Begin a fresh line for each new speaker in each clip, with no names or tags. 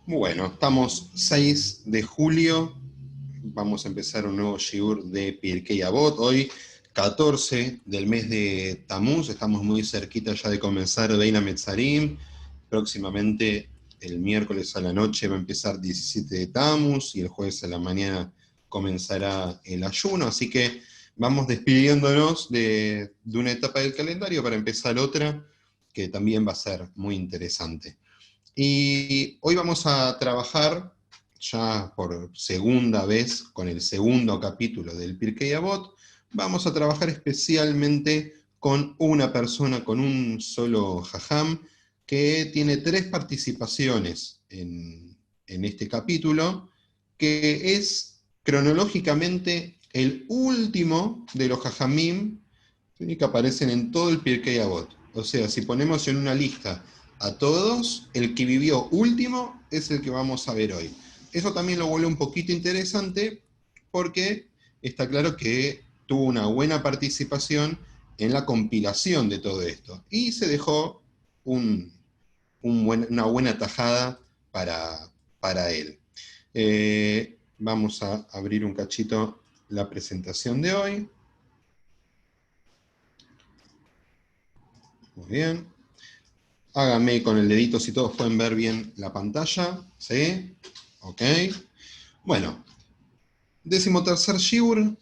Bueno, estamos 6 de julio, vamos a empezar un nuevo shiur de Pirkei Avot, hoy 14 del mes de Tamuz, estamos muy cerquita ya de comenzar Bein HaMetzarim, próximamente el miércoles a la noche va a empezar 17 de Tamuz y el jueves a la mañana comenzará el ayuno, así que vamos despidiéndonos de una etapa del calendario para empezar otra que también va a ser muy interesante. Y hoy vamos a trabajar ya por segunda vez con el segundo capítulo del Pirkei Avot. Vamos a trabajar especialmente con una persona, con un solo jajam, que tiene 3 participaciones en este capítulo, que es cronológicamente el último de los jajamim, ¿sí?, que aparecen en todo el Pirkei Avot. O sea, si ponemos en una lista a todos, el que vivió último es el que vamos a ver hoy. Eso también lo vuelve un poquito interesante porque está claro que tuvo una buena participación en la compilación de todo esto y se dejó una buena tajada para él. Vamos a abrir un cachito la presentación de hoy. Muy bien. Háganme con el dedito si todos pueden ver bien la pantalla. ¿Sí? Ok. Bueno, 13º shiur,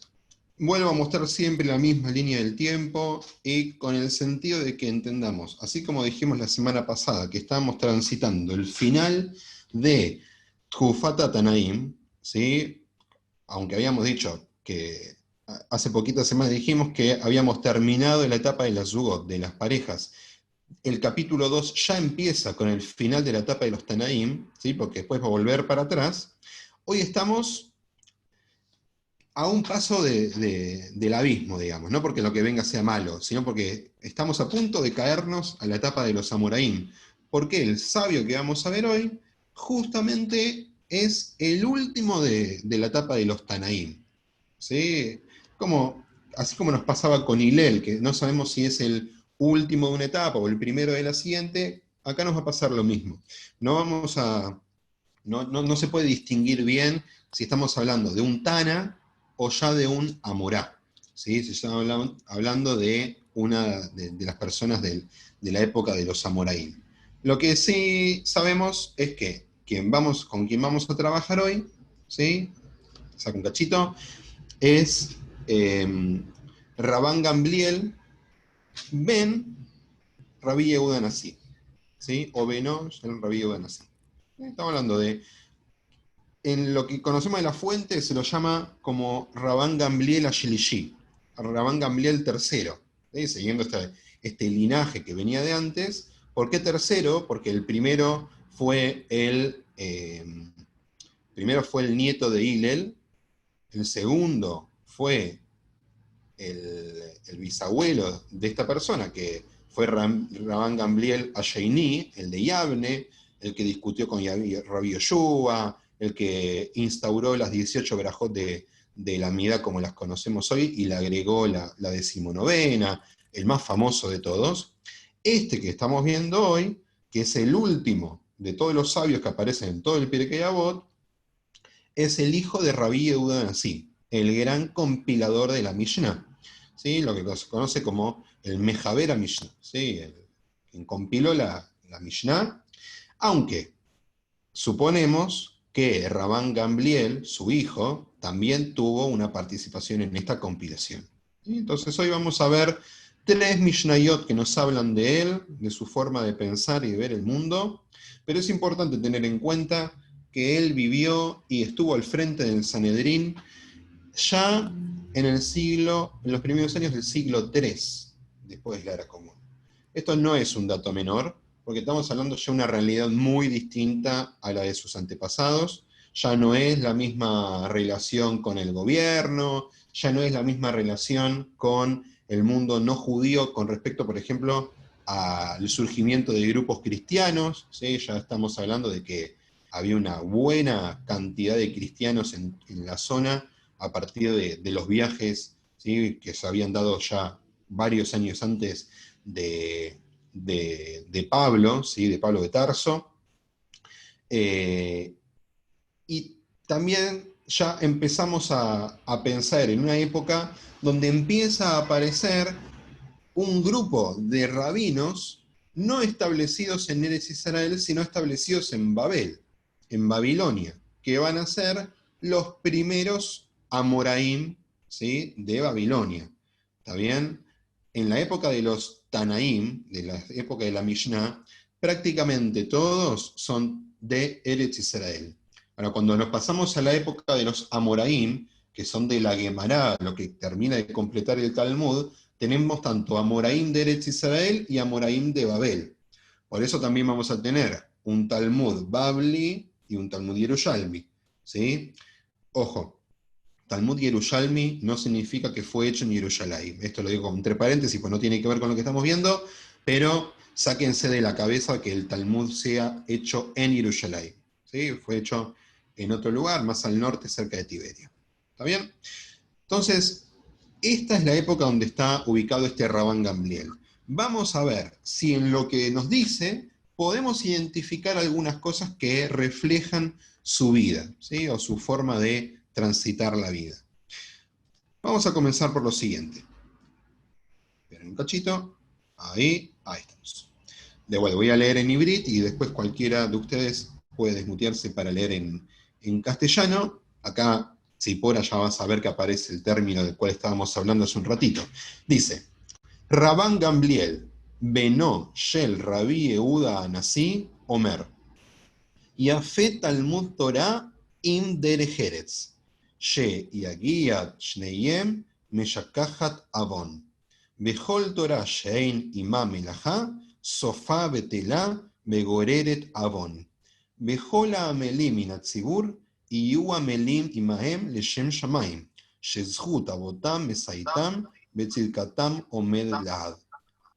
vuelvo a mostrar siempre la misma línea del tiempo y con el sentido de que entendamos, así como dijimos la semana pasada, que estábamos transitando el final de Tjufat Tanaim, ¿sí? Aunque habíamos dicho que hace poquitas semanas dijimos que habíamos terminado la etapa de las zugot, de las parejas. El capítulo 2 ya empieza con el final de la etapa de los Tanaim, ¿sí? Porque después va a volver para atrás. Hoy estamos a un paso del abismo, digamos, no porque lo que venga sea malo, sino porque estamos a punto de caernos a la etapa de los Amoraim. Porque el sabio que vamos a ver hoy justamente es el último de la etapa de los Tanaim. ¿Sí? Así como nos pasaba con Hillel, que no sabemos si es el último de una etapa o el primero de la siguiente, acá nos va a pasar lo mismo. No vamos a, no se puede distinguir bien si estamos hablando de un Tana o ya de un Amorá. ¿Sí? Se está hablando de una de las personas de la época de los Amoraim. Lo que sí sabemos es que con quien vamos a trabajar hoy, ¿sí? Saco un cachito, es Rabán Gamliel ben Rabí Yehuda Nasi, ¿sí? O Benosh el Rabí Yehuda Nasi. Estamos hablando de, en lo que conocemos de la fuente, se lo llama como Rabán Gamliel Ashelishi, Rabán Gamliel tercero, ¿sí? Siguiendo este linaje que venía de antes. ¿Por qué tercero? Porque el primero fue el nieto de Hillel, el segundo fue el bisabuelo de esta persona, que fue Rabán Gamliel Asheini, el de Yavne, el que discutió con Rabbi Yoshua, el que instauró las 18 verajot de la Midá como las conocemos hoy y le agregó la 19ª, el más famoso de todos. Este que estamos viendo hoy, que es el último de todos los sabios que aparecen en todo el Pirkei Avot, es el hijo de Rabí Yehuda Nasi, el gran compilador de la Mishnah, ¿sí? Lo que se conoce como el Mejaber Mishnah, ¿sí? Quien compiló la Mishnah, aunque suponemos que Rabán Gamliel, su hijo, también tuvo una participación en esta compilación. ¿Sí? Entonces hoy vamos a ver 3 Mishnayot que nos hablan de él, de su forma de pensar y de ver el mundo, pero es importante tener en cuenta que él vivió y estuvo al frente del Sanedrín ya en los primeros años del siglo III, después de la era común. Esto no es un dato menor, porque estamos hablando ya de una realidad muy distinta a la de sus antepasados. Ya no es la misma relación con el gobierno, ya no es la misma relación con el mundo no judío con respecto, por ejemplo, al surgimiento de grupos cristianos, ¿sí? Ya estamos hablando de que había una buena cantidad de cristianos en la zona a partir de los viajes, ¿sí?, que se habían dado ya varios años antes de Pablo, ¿sí?, de Pablo de Tarso. Eh, y también ya empezamos a pensar en una época donde empieza a aparecer un grupo de rabinos no establecidos en Eretz Israel, sino establecidos en Babel, en Babilonia, que van a ser los primeros Amoraim, ¿sí?, de Babilonia. ¿Está bien? En la época de los Tanaim, de la época de la Mishnah, prácticamente todos son de Eretz Israel. Ahora, cuando nos pasamos a la época de los Amoraim, que son de la Gemara, lo que termina de completar el Talmud, tenemos tanto Amoraim de Eretz Israel y Amoraim de Babel. Por eso también vamos a tener un Talmud Babli y un Talmud Yerushalmi, ¿sí? Ojo, Talmud Yerushalmi no significa que fue hecho en Yerushalayim. Esto lo digo entre paréntesis, pues no tiene que ver con lo que estamos viendo, pero sáquense de la cabeza que el Talmud sea hecho en Yerushalayim, ¿sí? Fue hecho en otro lugar, más al norte, cerca de Tiberia. ¿Está bien? Entonces, esta es la época donde está ubicado este Rabán Gamliel. Vamos a ver si en lo que nos dice podemos identificar algunas cosas que reflejan su vida, ¿sí?, o su forma de transitar la vida. Vamos a comenzar por lo siguiente. Esperen un cachito. Ahí estamos. De vuelta, voy a leer en hibrit y después cualquiera de ustedes puede desmutearse para leer en castellano. Acá, Zipora ya va a saber que aparece el término del cual estábamos hablando hace un ratito. Dice, Rabán Gamliel, Benó, Shel, Rabí, Yehuda, Anasí, Omer. Yafet Talmud Torah im Derejeretz. She Yagiat Shneyem Meshakahat Avon. Bechol Torah Shein Imam Melachá, Sofa Betela Begoreret Avon. Bejola Amelim Inatzibur, Iyu Amelim Imahem Leshem Shamaim. Shezhut Avotam Mesaitam, Betzilkatam Omed Lahad.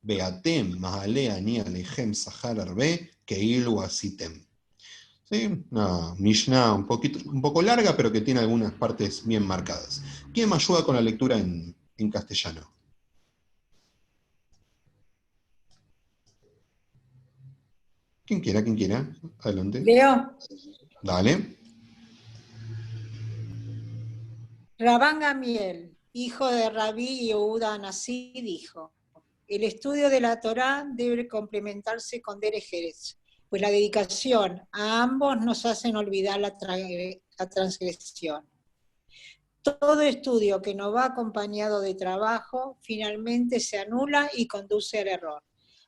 Beatem Mahale Ani Alechem Sahar Arbe, Keilu Asitem. ¿Sí? Una Mishnah un poco larga, pero que tiene algunas partes bien marcadas. ¿Quién me ayuda con la lectura en castellano? Quien quiera, quien quiera. Adelante.
Leo.
Dale.
Rabán Gamiel, hijo de Rabí Yehuda Anasí, dijo, el estudio de la Torá debe complementarse con Derech Eretz, pues la dedicación a ambos nos hacen olvidar la transgresión. Todo estudio que no va acompañado de trabajo finalmente se anula y conduce al error.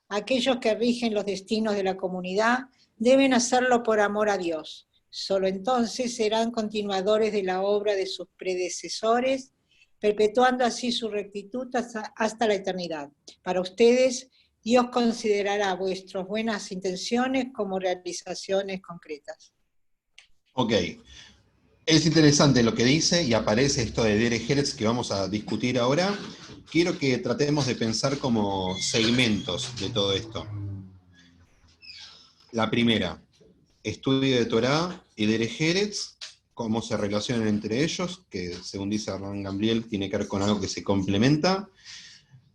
Aquellos que rigen los destinos de la comunidad deben hacerlo por amor a Dios. Solo entonces serán continuadores de la obra de sus predecesores, perpetuando así su rectitud hasta la eternidad. Para ustedes, Dios considerará vuestras buenas intenciones como realizaciones concretas.
Ok. Es interesante lo que dice y aparece esto de Derech Eretz que vamos a discutir ahora. Quiero que tratemos de pensar como segmentos de todo esto. La primera, estudio de Torá y Derech Eretz, cómo se relacionan entre ellos, que según dice Rabán Gamliel tiene que ver con algo que se complementa.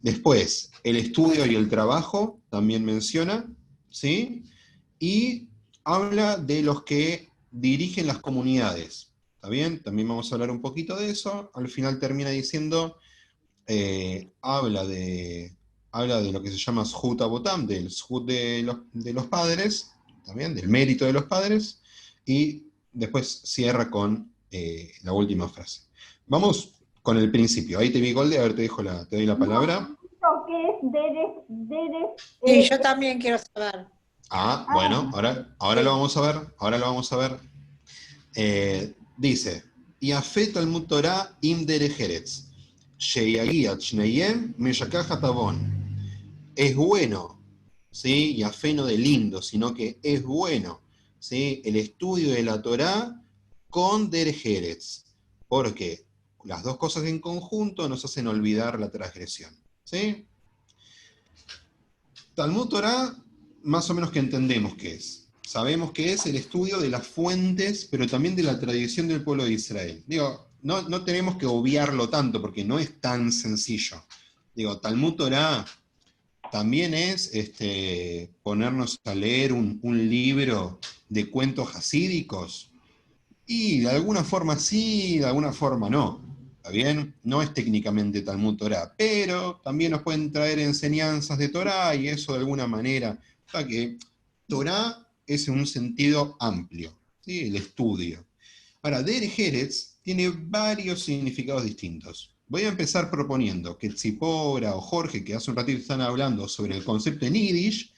Después, el estudio y el trabajo, también menciona, ¿sí? Y habla de los que dirigen las comunidades, ¿está bien? También vamos a hablar un poquito de eso. Al final termina diciendo, habla de lo que se llama Zhut Abotam, del Zhut de los padres, también del mérito de los padres, y después cierra con la última frase. Vamos con el principio. Ahí te vi, Golde, a ver, te doy la palabra.
¿Qué es
Sí, yo también quiero saber.
Bueno, ahora
Sí.
lo vamos a ver. Dice, Yafet Talmud Torah im Derech Eretz, Sheyagiat Shneyem Meshakahat Avon. Es bueno, ¿sí? Yafé no de lindo, sino que es bueno, ¿sí?, el estudio de la Torah con Derech Eretz, porque las dos cosas en conjunto nos hacen olvidar la transgresión, ¿sí? Talmud Torah, más o menos que entendemos qué es. Sabemos que es el estudio de las fuentes, pero también de la tradición del pueblo de Israel. Digo, no tenemos que obviarlo tanto, porque no es tan sencillo. Digo, Talmud Torah también es ponernos a leer un libro de cuentos hasídicos? Y de alguna forma sí, de alguna forma no. ¿Está bien? No es técnicamente Talmud Torá, pero también nos pueden traer enseñanzas de Torá y eso de alguna manera. O sea que Torá es en un sentido amplio, ¿sí? El estudio. Ahora, Derech Eretz tiene varios significados distintos. Voy a empezar proponiendo que Tzipora o Jorge, que hace un ratito están hablando sobre el concepto en Yiddish,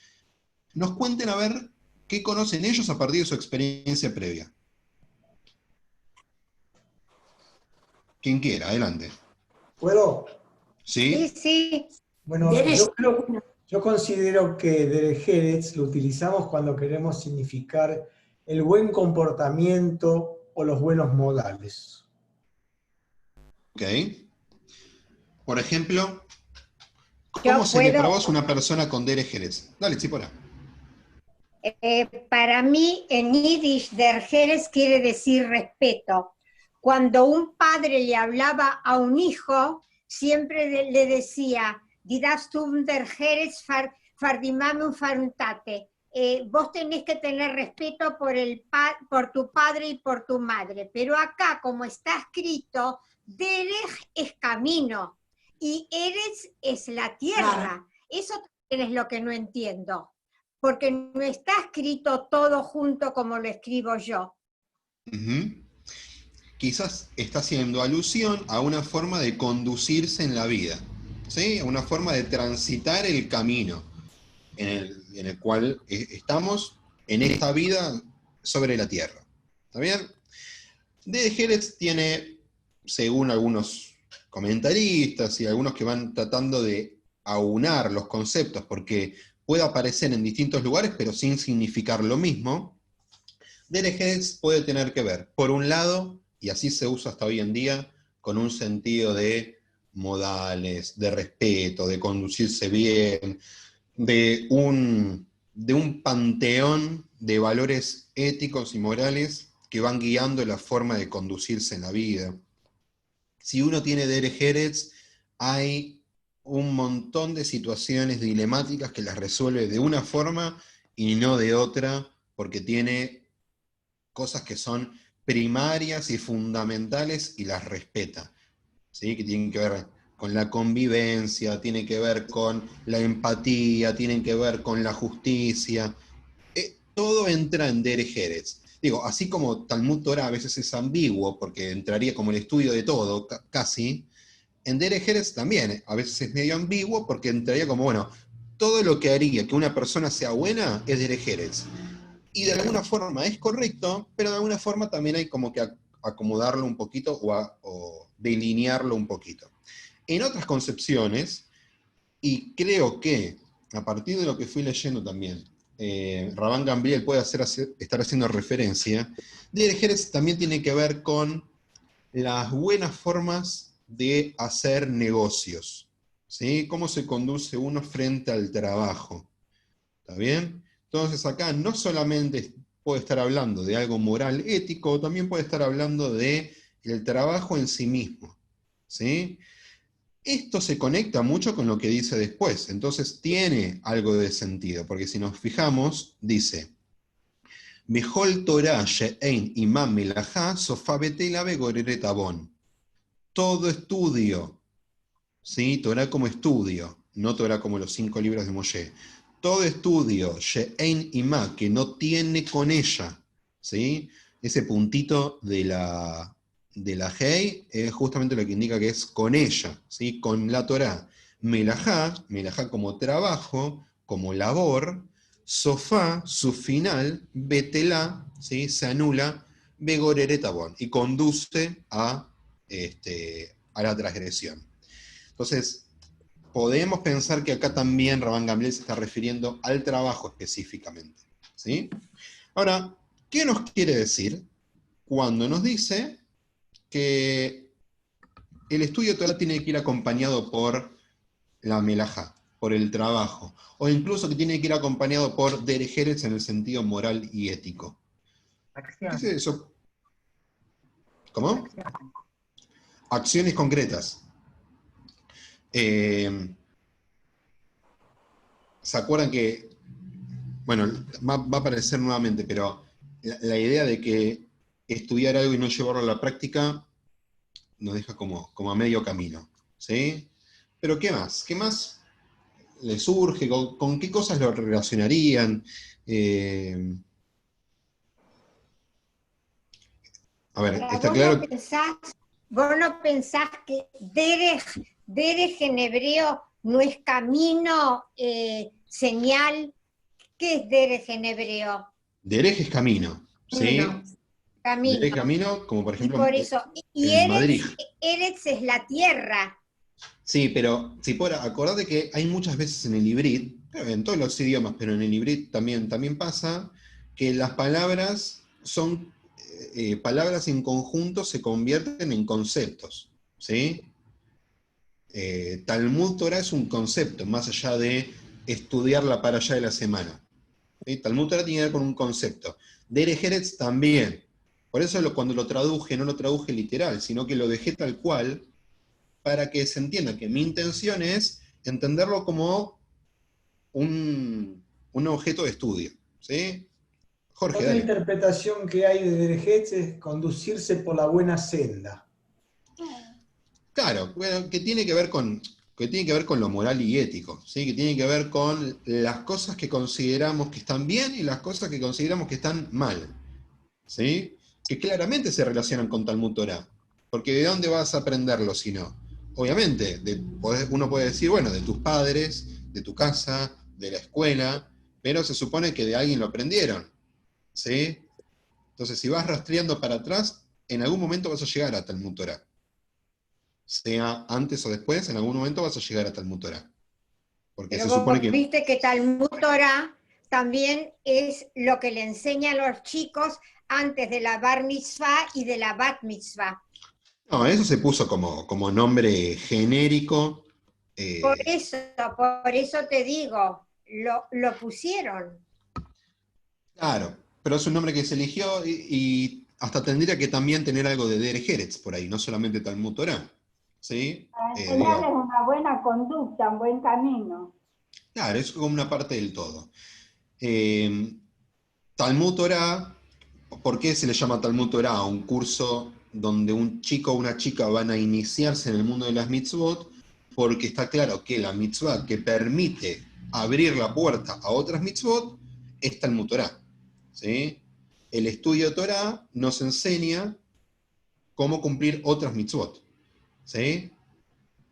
nos cuenten a ver qué conocen ellos a partir de su experiencia previa. Quien quiera, adelante.
¿Puedo?
Sí,
¿Sí?
sí.
Bueno,
Derech,
yo considero que Derech Eretz lo utilizamos cuando queremos significar el buen comportamiento o los buenos modales.
Ok. Por ejemplo, ¿cómo
yo
sería para
puedo,
vos una persona con Derech Eretz? Dale, Tzipora.
para mí en Yiddish, derjeres quiere decir respeto. Cuando un padre le hablaba a un hijo, siempre le decía, dirás tú un derjeres fardimame un faruntate. Vos tenés que tener respeto por tu padre y por tu madre. Pero acá, como está escrito, derech es camino y eres es la tierra. Eso es lo que no entiendo, porque no está escrito todo junto como lo escribo yo.
Ujú. Quizás está haciendo alusión a una forma de conducirse en la vida, ¿sí? A una forma de transitar el camino en el cual estamos en esta vida sobre la tierra. ¿Está bien? De Jerez tiene, según algunos comentaristas y algunos que van tratando de aunar los conceptos, porque puede aparecer en distintos lugares, pero sin significar lo mismo, Derech Eretz puede tener que ver, por un lado, y así se usa hasta hoy en día, con un sentido de modales, de respeto, de conducirse bien, de un panteón de valores éticos y morales que van guiando la forma de conducirse en la vida. Si uno tiene Derech Eretz, hay un montón de situaciones dilemáticas que las resuelve de una forma y no de otra, porque tiene cosas que son primarias y fundamentales y las respeta, ¿sí? Que tienen que ver con la convivencia, tiene que ver con la empatía, tienen que ver con la justicia. Todo entra en Derech Eretz. Digo, así como Talmud Torah a veces es ambiguo, porque entraría como el estudio de todo, casi, en Derech Eretz también a veces es medio ambiguo, porque entraría como, bueno, todo lo que haría que una persona sea buena es Derech Eretz. Y de alguna forma es correcto, pero de alguna forma también hay como que acomodarlo un poquito o delinearlo un poquito. En otras concepciones, y creo que a partir de lo que fui leyendo también, Rabban Gamliel puede estar haciendo referencia, Derech Eretz también tiene que ver con las buenas formas de hacer negocios, ¿sí? Cómo se conduce uno frente al trabajo, ¿está bien? Entonces acá no solamente puede estar hablando de algo moral, ético, también puede estar hablando de el trabajo en sí mismo, ¿sí? Esto se conecta mucho con lo que dice después, entonces tiene algo de sentido, porque si nos fijamos, dice, Mejol Torah she'ein imam melajá sofá betela begoreret abon. Todo estudio, ¿sí? Torah como estudio, no Torah como los 5 libros de Moshe. Todo estudio, she'ein imá, que no tiene con ella, ¿sí? Ese puntito de la Hei es justamente lo que indica que es con ella, ¿sí? Con la Torah. Melajá, melajá como trabajo, como labor. Sofá, su final, betelá, ¿sí? Se anula, begoreretabón, y conduce a la transgresión. Entonces, podemos pensar que acá también Rabban Gamliel se está refiriendo al trabajo específicamente, ¿sí? Ahora, ¿qué nos quiere decir cuando nos dice que el estudio de Torah tiene que ir acompañado por la melajá, por el trabajo, o incluso que tiene que ir acompañado por Derech Eretz en el sentido moral y ético? ¿Qué es eso? ¿Cómo? Acciones concretas. ¿Se acuerdan que, bueno, va a aparecer nuevamente, pero la idea de que estudiar algo y no llevarlo a la práctica nos deja como a medio camino, ¿sí? Pero ¿qué más? ¿Qué más les surge? ¿Con qué cosas lo relacionarían? A ver,
Ahora,
está claro.
vos no pensás que derech en hebreo no es camino, señal. ¿Qué es derech en hebreo?
Derech es camino, ¿sí?
Camino.
Derech camino, como por
Y
ejemplo
por eso, y
en Madrid.
Eretz es la tierra.
Sí, pero si por acordate que hay muchas veces en el hibrid, en todos los idiomas, pero en el hibrid también pasa, que las palabras son palabras en conjunto se convierten en conceptos, ¿sí? Talmud Torah es un concepto, más allá de estudiar la parashá de la semana. ¿Sí? Talmud Torah tiene que ver con un concepto. Derech Eretz también. Por eso cuando lo traduje, no lo traduje literal, sino que lo dejé tal cual, para que se entienda que mi intención es entenderlo como un objeto de estudio. ¿Sí? Jorge,
Otra
dale.
interpretación que hay de Derech es conducirse por la buena senda.
Claro, bueno, que tiene que ver con lo moral y ético, ¿sí? Que tiene que ver con las cosas que consideramos que están bien y las cosas que consideramos que están mal, ¿sí? Que claramente se relacionan con Talmud Torah, porque ¿de dónde vas a aprenderlo si no? Obviamente, uno puede decir, bueno, de tus padres, de tu casa, de la escuela, pero se supone que de alguien lo aprendieron, ¿sí? Entonces, si vas rastreando para atrás, en algún momento vas a llegar a Talmud Torah. Sea antes o después, en algún momento vas a llegar a Talmud Torah. Porque
Pero
se
vos
supone que...
viste que Talmud Torah también es lo que le enseña a los chicos antes de la bar mitzvah y de la bat mitzvah.
No, eso se puso como nombre genérico.
Por eso te digo, lo pusieron.
Claro, pero es un nombre que se eligió y hasta tendría que también tener algo de Derech Eretz por ahí, no solamente Talmud Torah. ¿Sí?
Para enseñarles una buena conducta, un buen camino.
Claro, es como una parte del todo. Talmud Torah, ¿por qué se le llama Talmud Torah? Un curso donde un chico o una chica van a iniciarse en el mundo de las mitzvot, porque está claro que la mitzvah que permite abrir la puerta a otras mitzvot es Talmud Torah. ¿Sí? El estudio de Torah nos enseña cómo cumplir otras mitzvot. ¿Sí?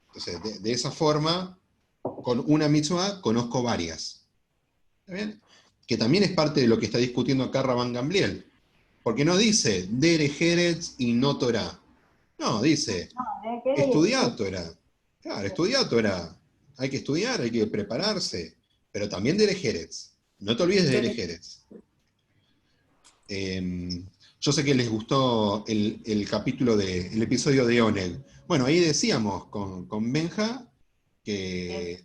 Entonces, de esa forma, con una mitzvah conozco varias. ¿Está bien? Que también es parte de lo que está discutiendo acá Rabban Gamliel. Porque no dice Derech Eretz y no Torah. No, dice estudiar Torah. Claro, estudiar Torah. Hay que estudiar, hay que prepararse. Pero también Derech Eretz. No te olvides de Derech Eretz. Yo sé que les gustó el capítulo el episodio de Oneg. Bueno, ahí decíamos con Benja que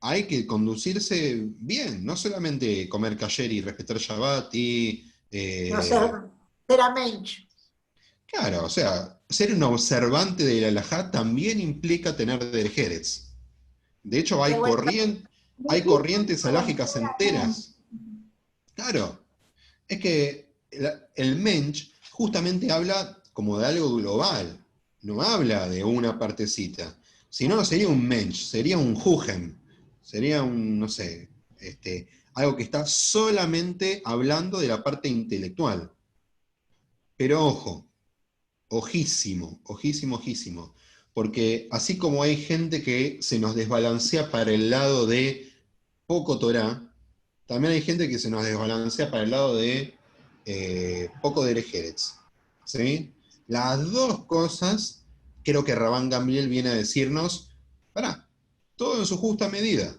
hay que conducirse bien, no solamente comer kasher y respetar Shabbat y...
No ser amench.
Claro, o sea, ser un observante de la halajá también implica tener derech eretz. De hecho, hay corrientes halágicas enteras. Claro, es que el mensch justamente habla como de algo global, no habla de una partecita. Si no, no sería un mensch, sería un jugen, sería un, no sé, algo que está solamente hablando de la parte intelectual. Pero ojo, ojísimo, ojísimo, ojísimo. Porque así como hay gente que se nos desbalancea para el lado de poco Torah, también hay gente que se nos desbalancea para el lado de poco derech eretz. ¿Sí? Las dos cosas, creo que Rabban Gamliel viene a decirnos, pará, todo en su justa medida.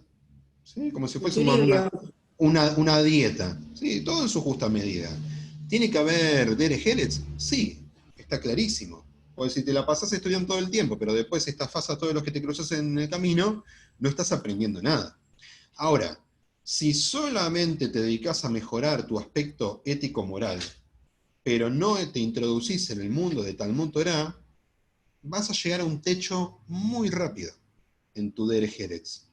¿Sí? Como si fuese
Equilibrio.
una dieta. ¿Sí? Todo en su justa medida. ¿Tiene que haber derech eretz? Sí, está clarísimo. Porque si te la pasás estudiando todo el tiempo, pero después estafás a todos los que te cruzas en el camino, no estás aprendiendo nada. Ahora, si solamente te dedicas a mejorar tu aspecto ético-moral, pero no te introducís en el mundo de Talmud Torah, vas a llegar a un techo muy rápido en tu derech eretz.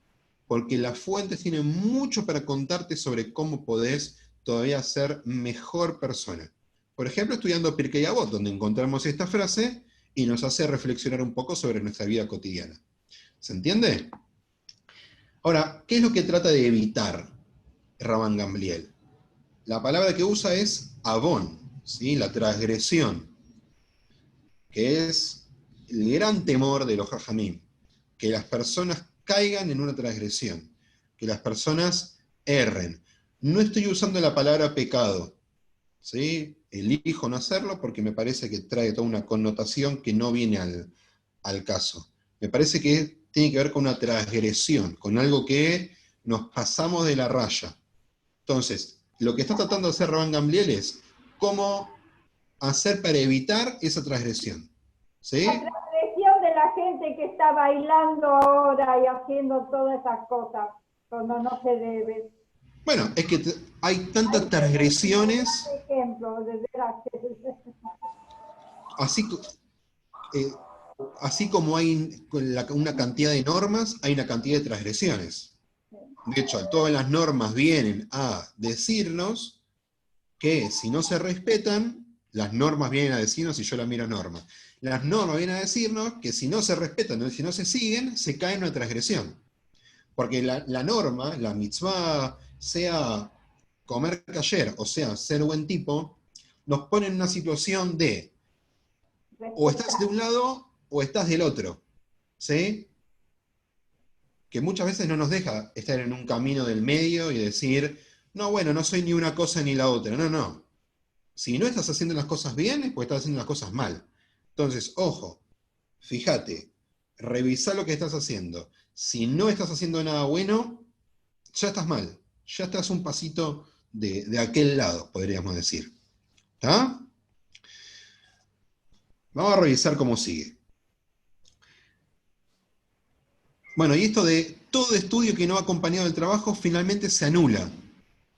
Porque las fuentes tienen mucho para contarte sobre cómo podés todavía ser mejor persona. Por ejemplo, estudiando Pirkei Avot, donde encontramos esta frase y nos hace reflexionar un poco sobre nuestra vida cotidiana. ¿Se entiende? Ahora, ¿qué es lo que trata de evitar Rabban Gamliel? La palabra que usa es avon, ¿sí? La transgresión, que es el gran temor de los Jajamim, que las personas caigan en una transgresión, que las personas erren. No estoy usando la palabra pecado, ¿sí? Elijo no hacerlo porque me parece que trae toda una connotación que no viene al caso. Me parece que tiene que ver con una transgresión, con algo que nos pasamos de la raya. Entonces, lo que está tratando de hacer Rabban Gamliel es cómo hacer para evitar esa transgresión. ¿Sí?
La transgresión de la gente que está bailando ahora y haciendo todas esas cosas cuando no se debe.
Bueno, es que hay tantas transgresiones.
Ejemplo, de veras.
Así como hay una cantidad de normas, hay una cantidad de transgresiones. De hecho, todas las normas vienen a decirnos que si no se respetan, las normas vienen a decirnos, si yo la miro norma, las normas vienen a decirnos que si no se respetan, si no se siguen, se cae en una transgresión. Porque la norma, la mitzvah, sea comer kasher, o sea, ser buen tipo, nos pone en una situación de o estás de un lado o estás del otro, ¿sí? Que muchas veces no nos deja estar en un camino del medio y decir, no, bueno, no soy ni una cosa ni la otra. No, no. Si no estás haciendo las cosas bien, es porque estás haciendo las cosas mal. Entonces, ojo, fíjate, revisá lo que estás haciendo. Si no estás haciendo nada bueno, ya estás mal. Ya estás un pasito de aquel lado, podríamos decir. ¿Está? Vamos a revisar cómo sigue. Bueno, y esto de todo estudio que no va acompañado del trabajo finalmente se anula.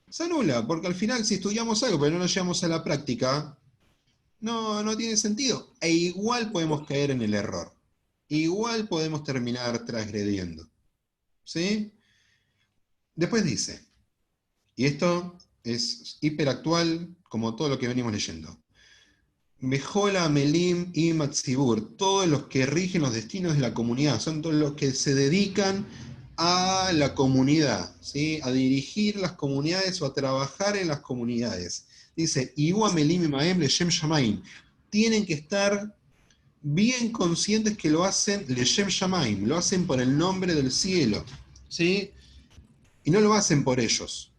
Se anula, porque al final si estudiamos algo pero no lo llevamos a la práctica, no tiene sentido. E igual podemos caer en el error. Igual podemos terminar transgrediendo. ¿Sí? Después dice, y esto es hiperactual como todo lo que venimos leyendo. Mejola, Melim y Matzibur, todos los que rigen los destinos de la comunidad, son todos los que se dedican a la comunidad, ¿sí? A dirigir las comunidades o a trabajar en las comunidades. Dice, Iwa Melim y Maem Leshem Shamaim, tienen que estar bien conscientes que lo hacen Leshem Shamaim, lo hacen por el nombre del cielo, ¿sí? Y no lo hacen por ellos,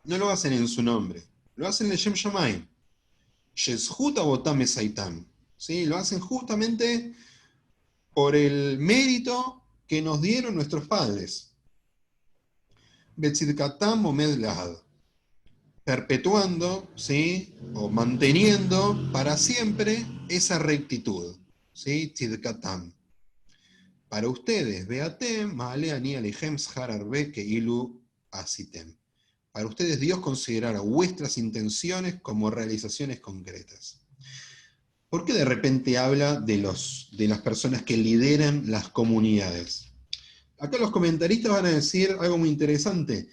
no lo hacen en su nombre, lo hacen Leshem Shamaim. Shezhut Abotam Esaitam, ¿sí? Lo hacen justamente por el mérito que nos dieron nuestros padres. Betzidkatam Omed Lahad, perpetuando, ¿sí? O manteniendo para siempre esa rectitud, ¿sí? Tzidkatam. Para ustedes, Beatem, Maale Ani Alejem Shar Arbe Keilu Asitem. Para ustedes Dios considerará vuestras intenciones como realizaciones concretas. ¿Por qué de repente habla de las personas que lideran las comunidades? Acá los comentaristas van a decir algo muy interesante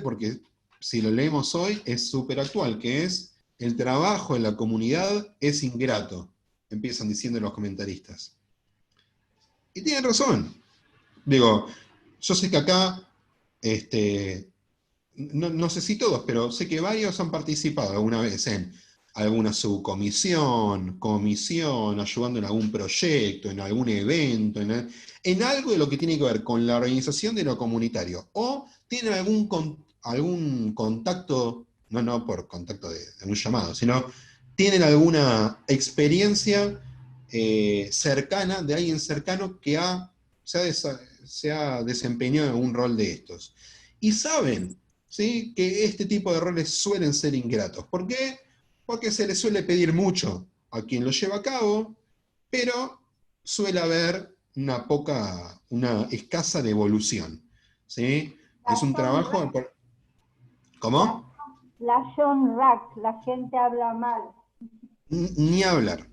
porque si lo leemos hoy es súper actual, que es el trabajo en la comunidad es ingrato, empiezan diciendo los comentaristas. Y tienen razón. Digo, yo sé que acá, no sé si todos, pero sé que varios han participado alguna vez en alguna subcomisión, comisión, ayudando en algún proyecto, en algún evento, en algo de lo que tiene que ver con la organización de lo comunitario. O tienen algún contacto, no por contacto de un llamado, sino tienen alguna experiencia cercana, de alguien cercano que se ha desempeñado en un rol de estos. Y saben, ¿sí?, que este tipo de roles suelen ser ingratos. ¿Por qué? Porque se le suele pedir mucho a quien lo lleva a cabo, pero suele haber una escasa devolución, ¿sí? Es un trabajo... ¿Cómo?
La John Rack, la gente habla mal.
Ni hablar.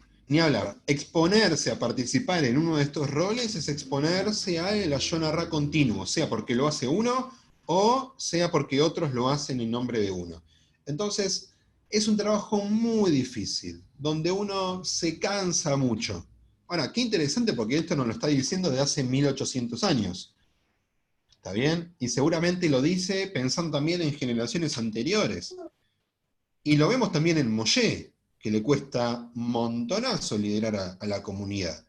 Exponerse a participar en uno de estos roles es exponerse a la Yonarra continuo, sea porque lo hace uno o sea porque otros lo hacen en nombre de uno. Entonces, es un trabajo muy difícil, donde uno se cansa mucho. Ahora, qué interesante porque esto nos lo está diciendo de hace 1800 años. ¿Está bien? Y seguramente lo dice pensando también en generaciones anteriores. Y lo vemos también en Moshe, que le cuesta montonazo liderar a la comunidad.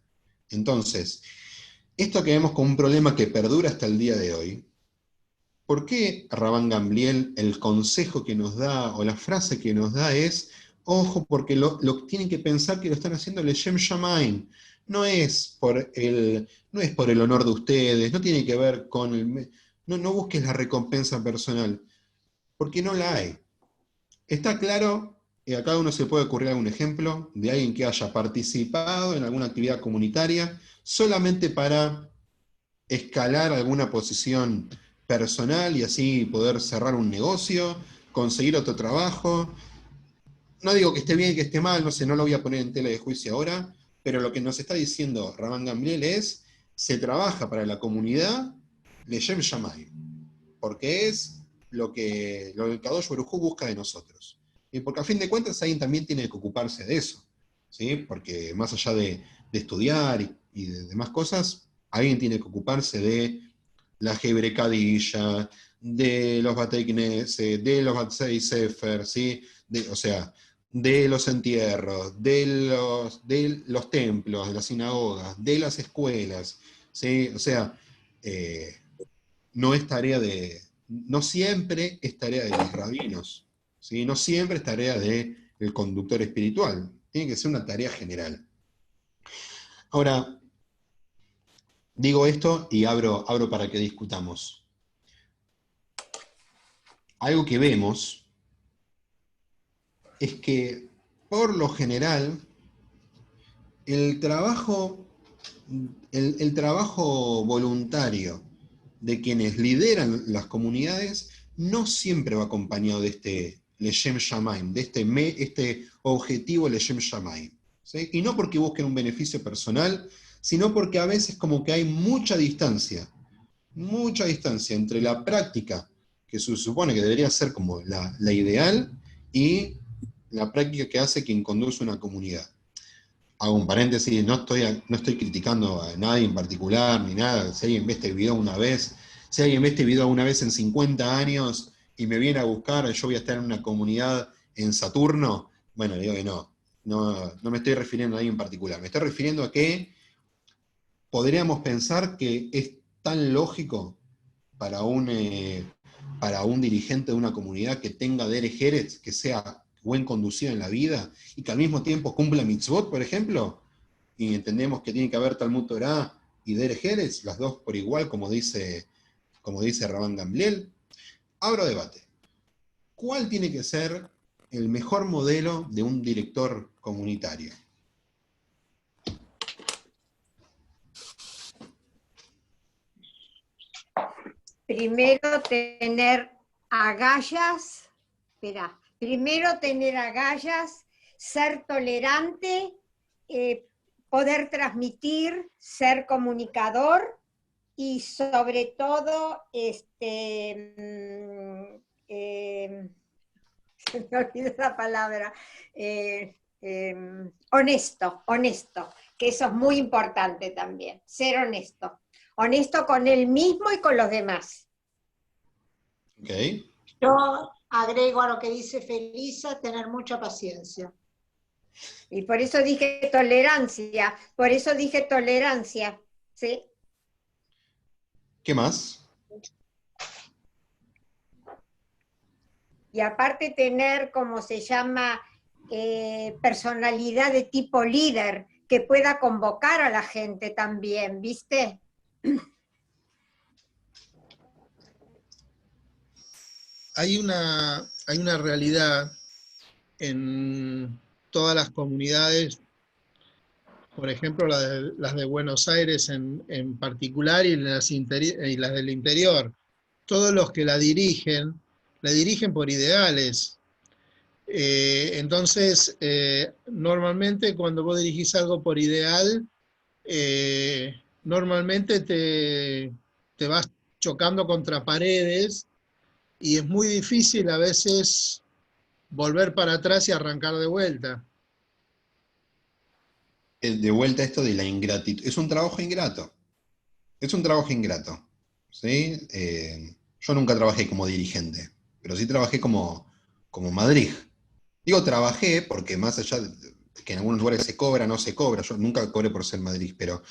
Entonces, esto que vemos como un problema que perdura hasta el día de hoy, ¿por qué Rabban Gamliel, el consejo que nos da, o la frase que nos da es, ojo, porque lo tienen que pensar que lo están haciendo Leshem Shamaim, no es por el honor de ustedes, no tiene que ver con no busques la recompensa personal, porque no la hay. Está claro, y a cada uno se puede ocurrir algún ejemplo de alguien que haya participado en alguna actividad comunitaria solamente para escalar alguna posición personal y así poder cerrar un negocio, conseguir otro trabajo. No digo que esté bien y que esté mal, no sé, no lo voy a poner en tela de juicio ahora, pero lo que nos está diciendo Rabban Gamliel es, se trabaja para la comunidad Leshem Shammai, porque es lo que el Kadosh Baruj Hu busca de nosotros. Y porque a fin de cuentas alguien también tiene que ocuparse de eso, ¿sí? Porque más allá de estudiar y de demás cosas, alguien tiene que ocuparse de la Hebre Kadisha, de los Batei Knesset, de los Batsei Sefer, ¿sí? O sea, de los entierros, de los templos, de las sinagogas, de las escuelas, ¿sí? O sea, no siempre es tarea de los rabinos, ¿sí? No siempre es tarea del conductor espiritual, tiene que ser una tarea general. Ahora, digo esto y abro para que discutamos. Algo que vemos es que, por lo general, el trabajo voluntario de quienes lideran las comunidades no siempre va acompañado de este Leshem Shamaim, de este objetivo Leshem Shamaim, ¿sí? Y no porque busquen un beneficio personal, sino porque a veces como que hay mucha distancia entre la práctica, que se supone que debería ser como la ideal, y la práctica que hace quien conduce una comunidad. Hago un paréntesis, no estoy criticando a nadie en particular, ni nada. Si alguien ve este video una vez en 50 años y me viene a buscar, yo voy a estar en una comunidad en Saturno, bueno, le digo que no me estoy refiriendo a nadie en particular. Me estoy refiriendo a que podríamos pensar que es tan lógico para un dirigente de una comunidad que tenga derech eretz, que sea buen conducido en la vida, y que al mismo tiempo cumpla mitzvot, por ejemplo, y entendemos que tiene que haber Talmud Torah y derech eretz, las dos por igual, como dice Rabban Gamliel. Abro debate. ¿Cuál tiene que ser el mejor modelo de un director comunitario?
Primero tener agallas, ser tolerante, poder transmitir, ser comunicador y sobre todo, se me olvidó la palabra, honesto, que eso es muy importante también, ser honesto con él mismo y con los demás.
Okay.
Yo agrego a lo que dice Felisa, tener mucha paciencia.
Y por eso dije tolerancia, ¿sí?
¿Qué más?
Y aparte tener, como se llama, personalidad de tipo líder, que pueda convocar a la gente también, ¿viste?
Hay una realidad en todas las comunidades, por ejemplo las de Buenos Aires en particular y las del interior. Todos los que la dirigen por ideales. Entonces, normalmente cuando vos dirigís algo por ideal, normalmente te vas chocando contra paredes y es muy difícil a veces volver para atrás y arrancar de vuelta.
De vuelta a esto de la ingratitud. Es un trabajo ingrato. Es un trabajo ingrato. ¿Sí? Yo nunca trabajé como dirigente, pero sí trabajé como Madrid. Digo trabajé porque más allá de que en algunos lugares se cobra, no se cobra, yo nunca cobré por ser Madrid, pero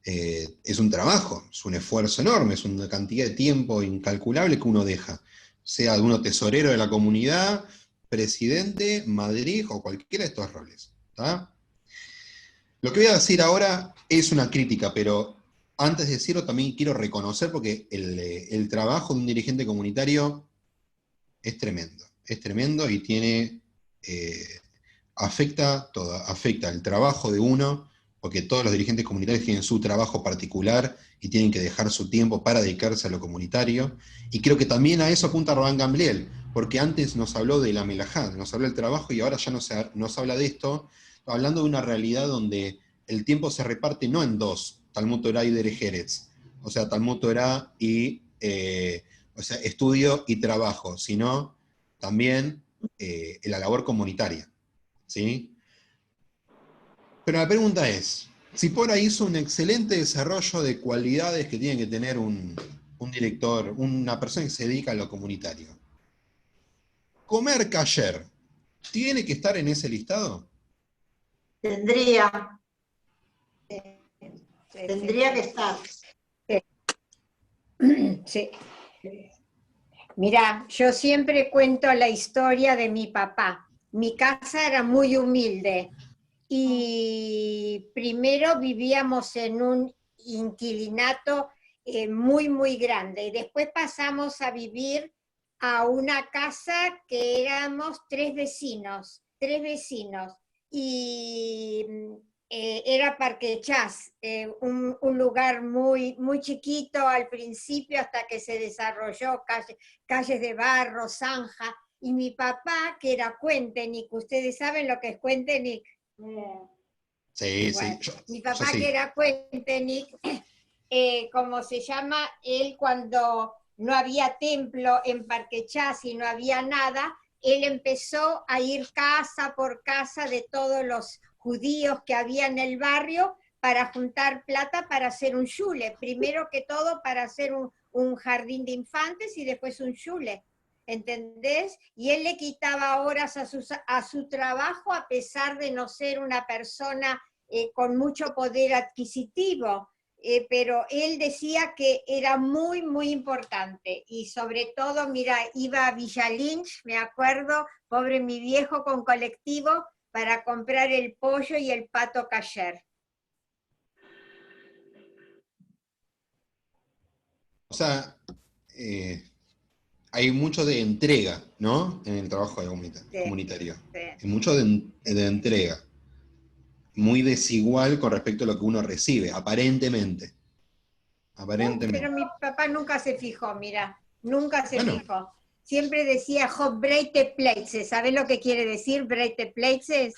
es un trabajo, es un esfuerzo enorme, es una cantidad de tiempo incalculable que uno deja, sea de uno tesorero de la comunidad, presidente, Madrid o cualquiera de estos roles. ¿Tá? Lo que voy a decir ahora es una crítica, pero antes de decirlo también quiero reconocer porque el trabajo de un dirigente comunitario es tremendo y tiene, afecta el trabajo de uno, porque todos los dirigentes comunitarios tienen su trabajo particular y tienen que dejar su tiempo para dedicarse a lo comunitario, y creo que también a eso apunta Rabban Gamliel, porque antes nos habló de la melajá, nos habló del trabajo, y ahora ya nos habla de esto, hablando de una realidad donde el tiempo se reparte no en dos, Talmud Torah y Derech Eretz, o sea, Talmud Torah y o sea, estudio y trabajo, sino también la labor comunitaria, ¿sí? Pero la pregunta es, Tzipora hizo un excelente desarrollo de cualidades que tiene que tener un director, una persona que se dedica a lo comunitario. ¿Comer kasher tiene que estar en ese listado?
Tendría que estar.
Sí. Mira, yo siempre cuento la historia de mi papá. Mi casa era muy humilde y primero vivíamos en un inquilinato muy, muy grande y después pasamos a vivir a una casa que éramos tres vecinos y era Parque Chas, un lugar muy, muy chiquito al principio hasta que se desarrolló calles de barro, zanja, y mi papá, que era Cuentenic, ustedes saben lo que es Cuentenic.
Sí,
Bueno,
sí.
mi papá
sí.
que era Cuentenic, como se llama, él cuando no había templo en Parque Chas y no había nada, él empezó a ir casa por casa de todos los judíos que había en el barrio para juntar plata para hacer un shule. Primero que todo para hacer un jardín de infantes y después un shule. ¿Entendés? Y él le quitaba horas a su trabajo a pesar de no ser una persona con mucho poder adquisitivo. Pero él decía que era muy, muy importante. Y sobre todo, mira, iba a Villa Lynch, me acuerdo, pobre mi viejo, con colectivo, para comprar el pollo y el pato kasher.
O sea, hay mucho de entrega, ¿no? En el trabajo comunitario.
Sí.
Hay mucho de entrega. Muy desigual con respecto a lo que uno recibe, aparentemente.
Pero mi papá nunca se fijó, mira, nunca se
Bueno.
fijó. Siempre decía, breite places. ¿Sabes lo que quiere decir breite places?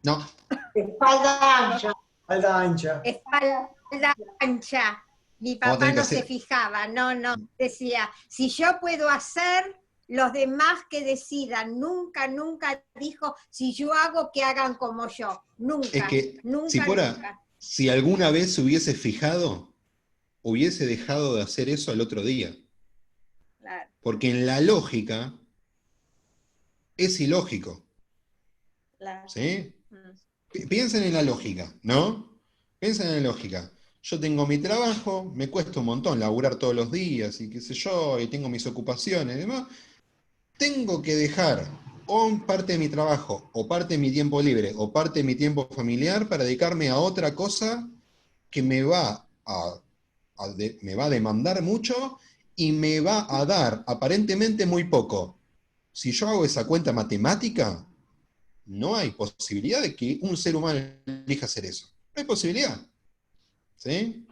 No.
Espalda ancha.
Espalda ancha.
Espalda ancha. Mi
Vamos a
papá
tener que
no se
hacer-
fijaba, no, decía, si yo puedo hacer, los demás que decidan. Nunca, nunca dijo, si yo hago, que hagan como yo. Nunca,
Es que,
nunca, nunca.
si alguna vez se hubiese fijado, hubiese dejado de hacer eso al otro día.
Claro.
Porque en la lógica es ilógico.
Claro.
¿Sí? Piensen en la lógica, ¿no? Piensen en la lógica. Yo tengo mi trabajo, me cuesta un montón laburar todos los días y qué sé yo, y tengo mis ocupaciones y demás. Tengo que dejar o parte de mi trabajo, o parte de mi tiempo libre, o parte de mi tiempo familiar para dedicarme a otra cosa que me va a demandar mucho y me va a dar aparentemente muy poco. Si yo hago esa cuenta matemática, no hay posibilidad de que un ser humano elija hacer eso. No hay posibilidad. ¿Sí?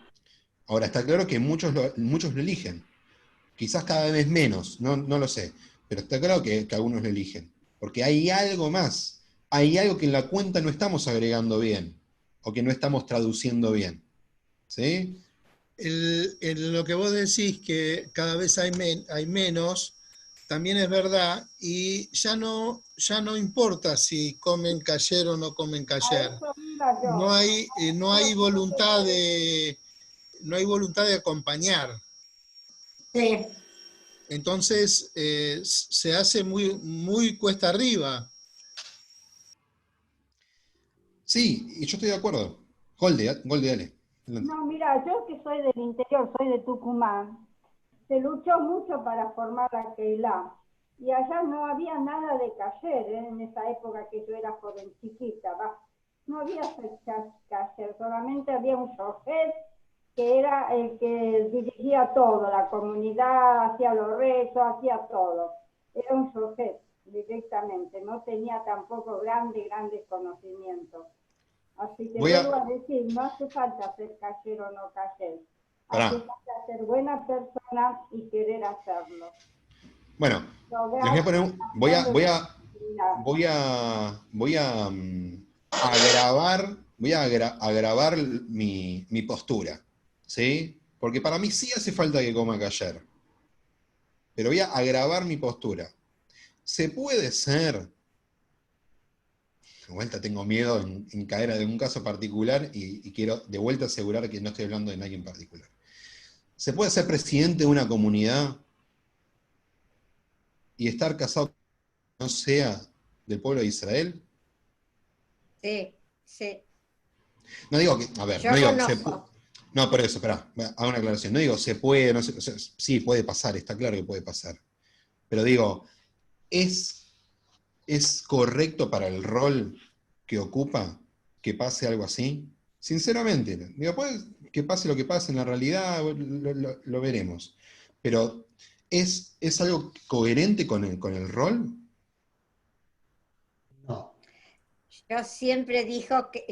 Ahora, está claro que muchos lo eligen. Quizás cada vez menos, no lo sé. Pero está claro que algunos lo eligen. Porque hay algo más. Hay algo que en la cuenta no estamos agregando bien. O que no estamos traduciendo bien. ¿Sí?
Lo que vos decís que cada vez hay menos, también es verdad, y ya no importa si comen kasher o no comen
A
kasher.
eso iba yo.
No hay voluntad de acompañar.
Sí.
Entonces se hace muy, muy cuesta arriba.
Sí, y yo estoy de acuerdo. Golde, dale. Adelante.
No, mira, yo que soy del interior, soy de Tucumán, se luchó mucho para formar la Keilah. Y allá no había nada de kasher, en esa época que yo era joven, chiquita, no había kasher, solamente había un shohet que era el que dirigía todo, la comunidad, hacía los rezos, hacía todo. Era un shohet directamente, no tenía tampoco grandes conocimientos. Así que vuelvo a decir, no hace falta ser kasher o no kasher. Hace falta ser buena persona y querer hacerlo.
Bueno, les voy a poner voy a agravar mi postura, ¿sí? Porque para mí sí hace falta que coma kasher. Pero voy a agravar mi postura. Se puede ser, de vuelta tengo miedo en caer en un caso particular y quiero de vuelta asegurar que no estoy hablando de nadie en particular. ¿Se puede ser presidente de una comunidad y estar casado que no sea del pueblo de Israel?
Sí, sí.
No digo que, a ver,
Yo
no digo,
conozco.
no, por eso, esperá, hago una aclaración. No digo se puede, no sé, o sea, sí, puede pasar, está claro que puede pasar. Pero digo, ¿es correcto para el rol que ocupa que pase algo así? Sinceramente, digo, puede que pase lo que pase en la realidad, lo veremos. Pero, ¿es algo coherente con el rol?
No.
Yo siempre digo que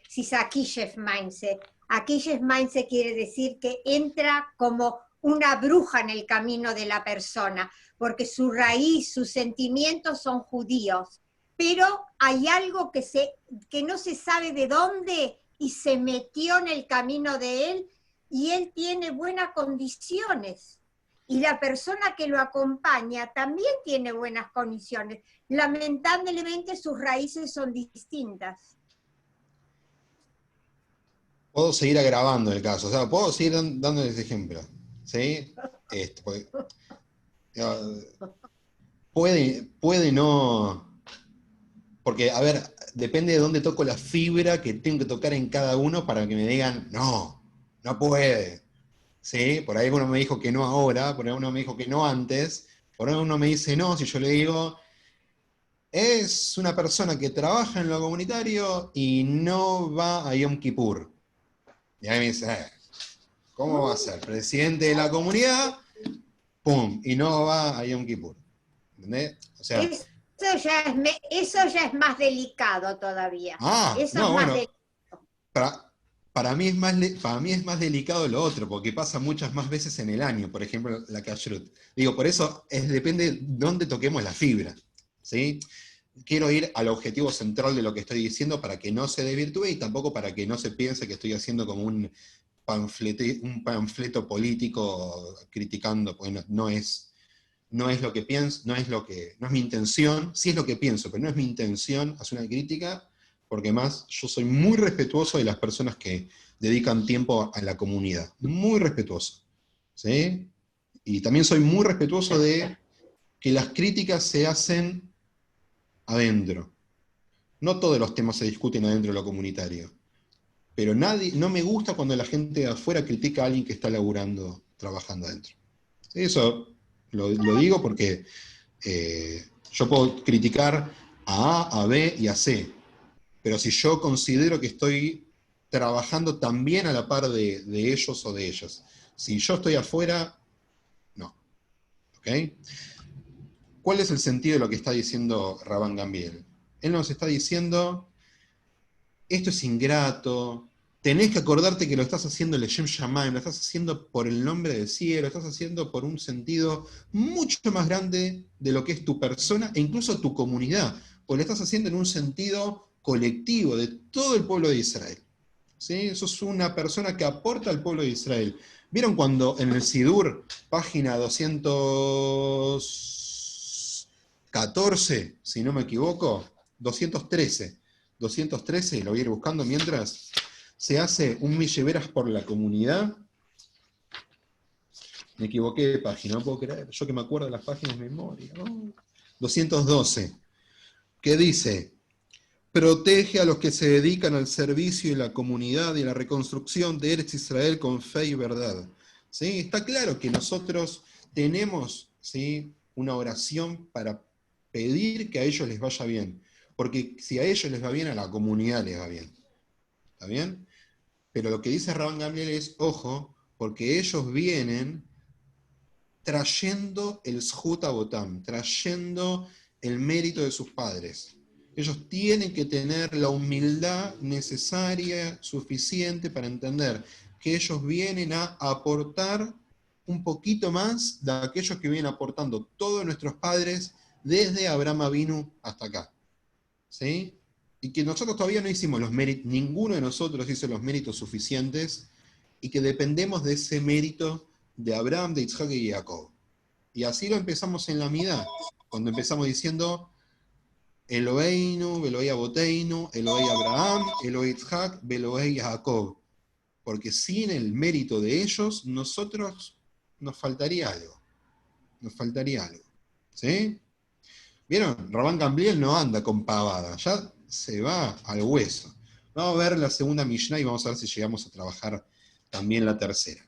si es Akishev Mindset. Akishev Mindset quiere decir que entra como una bruja en el camino de la persona, porque su raíz, sus sentimientos son judíos, pero hay algo que no se sabe de dónde y se metió en el camino de él y él tiene buenas condiciones. Y la persona que lo acompaña también tiene buenas condiciones. Lamentablemente sus raíces son distintas.
Puedo seguir agravando el caso, o sea, puedo seguir dándoles ejemplo, ¿sí? Puede no, porque, a ver, depende de dónde toco la fibra que tengo que tocar en cada uno para que me digan, no puede, ¿sí? Por ahí uno me dijo que no ahora, por ahí uno me dijo que no antes, por ahí uno me dice no, si yo le digo, es una persona que trabaja en lo comunitario y no va a Yom Kippur. Y ahí me dice, ¿cómo va a ser? Presidente de la comunidad, ¡pum! Y no va a Yom Kippur. ¿Entendés? O sea,
Eso ya es más delicado todavía. Eso
no,
es
bueno,
más
para mí es más delicado lo otro, porque pasa muchas más veces en el año, por ejemplo, la kashrut. Digo, por eso depende de dónde toquemos la fibra, ¿sí? Quiero ir al objetivo central de lo que estoy diciendo para que no se desvirtúe y tampoco para que no se piense que estoy haciendo como un panfleto político criticando, porque no es lo que pienso, no es mi intención, sí es lo que pienso, pero no es mi intención hacer una crítica, porque más yo soy muy respetuoso de las personas que dedican tiempo a la comunidad, muy respetuoso, ¿sí? Y también soy muy respetuoso de que las críticas se hacen adentro. No todos los temas se discuten adentro de lo comunitario, pero no me gusta cuando la gente de afuera critica a alguien que está laburando, trabajando adentro. Eso lo digo porque yo puedo criticar a A, a B y a C, pero si yo considero que estoy trabajando también a la par de ellos o de ellas, si yo estoy afuera, no. ¿Ok? ¿Cuál es el sentido de lo que está diciendo Rabban Gamliel? Él nos está diciendo, esto es ingrato, tenés que acordarte que lo estás haciendo Leshem Shamayim, lo estás haciendo por el nombre del cielo, lo estás haciendo por un sentido mucho más grande de lo que es tu persona e incluso tu comunidad, porque lo estás haciendo en un sentido colectivo de todo el pueblo de Israel. ¿sí? Eso es una persona que aporta al pueblo de Israel. ¿Vieron cuando en el Sidur, página 214, si no me equivoco, 213, lo voy a ir buscando mientras, se hace un Milleveras por la comunidad? Me equivoqué de página, no puedo creer, yo que me acuerdo de las páginas de memoria, ¿no? 212, que dice: protege a los que se dedican al servicio y la comunidad y la reconstrucción de Eretz Israel con fe y verdad. ¿Sí? Está claro que nosotros tenemos, ¿sí?, una oración para pedir que a ellos les vaya bien. Porque si a ellos les va bien, a la comunidad les va bien. ¿Está bien? Pero lo que dice Rabban Gamliel es, ojo, porque ellos vienen trayendo el Zhut Abotam, trayendo el mérito de sus padres. Ellos tienen que tener la humildad necesaria, suficiente para entender que ellos vienen a aportar un poquito más de aquellos que vienen aportando todos nuestros padres desde Abraham Avinu hasta acá. ¿Sí? Y que nosotros todavía no hicimos los méritos, ninguno de nosotros hizo los méritos suficientes, y que dependemos de ese mérito de Abraham, de Isaac y Jacob. Y así lo empezamos en la Midá, cuando empezamos diciendo Eloheinu, Elohei Aboteinu, Elohei Abraham, Elohei Isaac, Elohei Jacob. Porque sin el mérito de ellos, nosotros nos faltaría algo. Nos faltaría algo. ¿Sí? ¿Vieron? Rabban Gamliel no anda con pavada, ya se va al hueso. Vamos a ver la segunda Mishnah y vamos a ver si llegamos a trabajar también la tercera.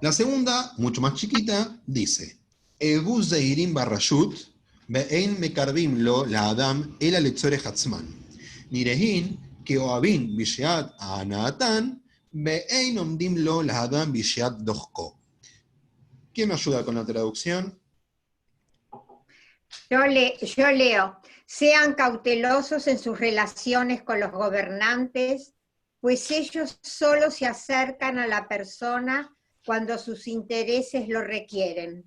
La segunda, mucho más chiquita, dice: Ebu Zeirim Barrashut, Be'ein Mekarbim lo la Adam el Aletzore Hatzman. Nirehin, que Oabin Bisheat Anaatan, Be'ein Omdim lo la Adam Bisheat Dochko. ¿Quién me ayuda con la traducción?
Yo leo: sean cautelosos en sus relaciones con los gobernantes, pues ellos solo se acercan a la persona cuando sus intereses lo requieren.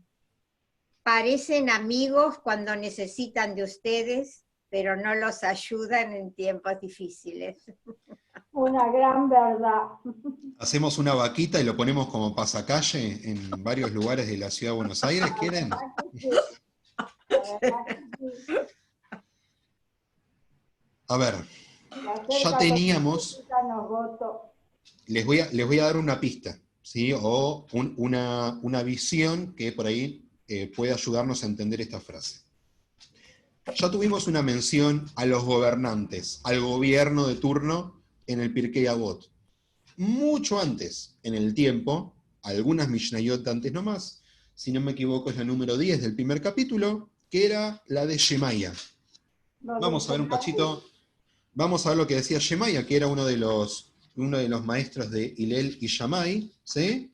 Parecen amigos cuando necesitan de ustedes, pero no los ayudan en tiempos difíciles.
Una gran verdad.
Hacemos una vaquita y lo ponemos como pasacalle en varios lugares de la ciudad de Buenos Aires, ¿quieren? A ver, ya teníamos, les voy a dar una pista, ¿sí? O una visión que por ahí puede ayudarnos a entender esta frase. Ya tuvimos una mención a los gobernantes, al gobierno de turno en el Pirkei Avot. Mucho antes, en el tiempo, algunas Mishnayot antes nomás, si no me equivoco es la número 10 del primer capítulo, que era la de Shemaya. Vamos a ver un cachito, vamos a ver lo que decía Shemaya, que era uno de los maestros de Hillel y Shammai, ¿sí?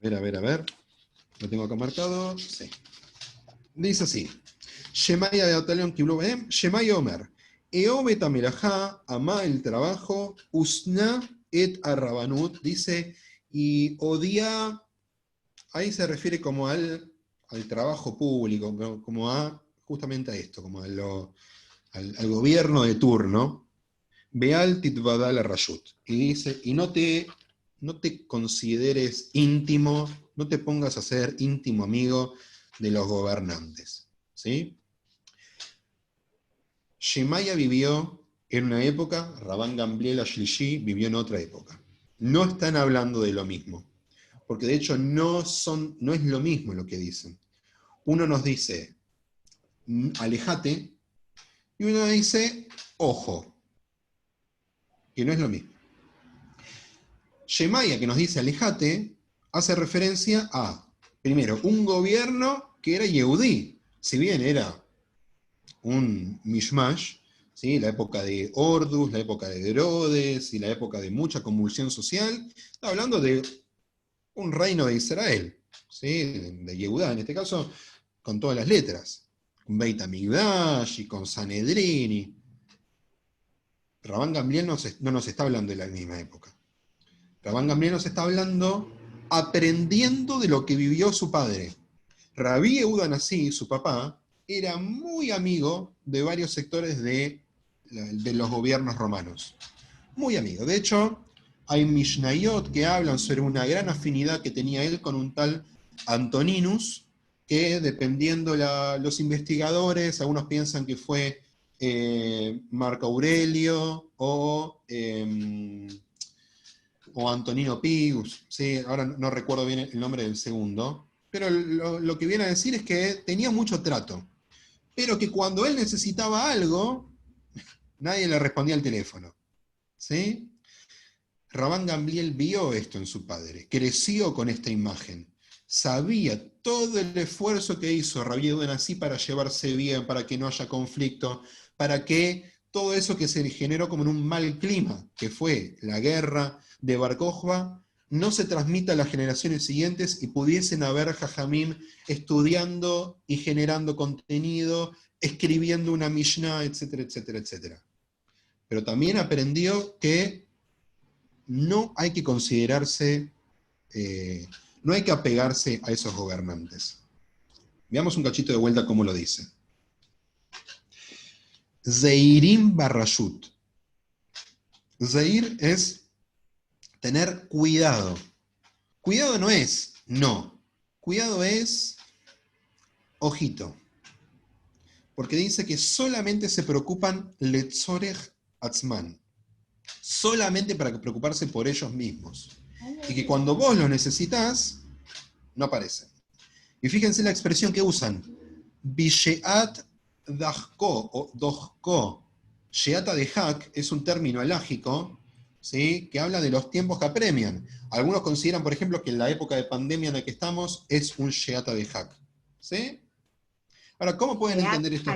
A ver, lo tengo acá marcado, sí. Dice así: Shemaya de Atalion Kiblubahem, Shemaya Omer, Eomet Amelajá, ama el trabajo, Usna et Arrabanut, dice, y odia, ahí se refiere como al trabajo público, como a, justamente a esto, como al gobierno de turno, Beal Titvadal Arrayut, y dice, y no te consideres íntimo, no te pongas a ser íntimo amigo de los gobernantes, ¿sí? Shemaya vivió en una época, Rabban Gamliel Ashlishi vivió en otra época. No están hablando de lo mismo, porque de hecho no es lo mismo lo que dicen. Uno nos dice, alejate, y uno dice, ojo, que no es lo mismo. Shemaya, que nos dice alejate, hace referencia a, primero, un gobierno que era Yehudí, si bien era un mishmash, ¿sí? La época de Ordus, la época de Herodes y la época de mucha convulsión social, está hablando de un reino de Israel, ¿sí? De Yehudá, en este caso, con todas las letras, con Beit HaMikdash y con Sanedrín. Y Rabban Gamliel no nos está hablando de la misma época. Rabban Gamliel nos está hablando aprendiendo de lo que vivió su padre. Rabí Yehuda Nasi, su papá, era muy amigo de varios sectores de los gobiernos romanos. Muy amigo. De hecho, hay Mishnayot que hablan sobre una gran afinidad que tenía él con un tal Antoninus, que dependiendo los investigadores, algunos piensan que fue Marco Aurelio o Antonino Pius, ¿sí? Ahora no recuerdo bien el nombre del segundo, pero lo que viene a decir es que tenía mucho trato, pero que cuando él necesitaba algo, nadie le respondía al teléfono, ¿sí? Rabán Gamliel vio esto en su padre, creció con esta imagen, sabía todo el esfuerzo que hizo Rabí Yehuda Nasi para llevarse bien, para que no haya conflicto, para que todo eso que se generó como en un mal clima, que fue la guerra de Bar Kokhba, no se transmita a las generaciones siguientes y pudiesen haber Jajamim estudiando y generando contenido, escribiendo una Mishnah, etcétera, etcétera, etcétera. Pero también aprendió que no hay que considerarse, no hay que apegarse a esos gobernantes. Veamos un cachito de vuelta cómo lo dice. Zeirim Barrashut. Zeir es tener cuidado. Cuidado no es no. Cuidado es ojito. Porque dice que solamente se preocupan letzorech atzman. Solamente para preocuparse por ellos mismos. Y que cuando vos los necesitas, no aparecen. Y fíjense la expresión que usan. Bisheat dachko o dochko. Sheata de hak es un término elágico, ¿sí? Que habla de los tiempos que apremian. Algunos consideran, por ejemplo, que en la época de pandemia en la que estamos es un sheata de hak. ¿Sí? Ahora, ¿cómo pueden entender esto?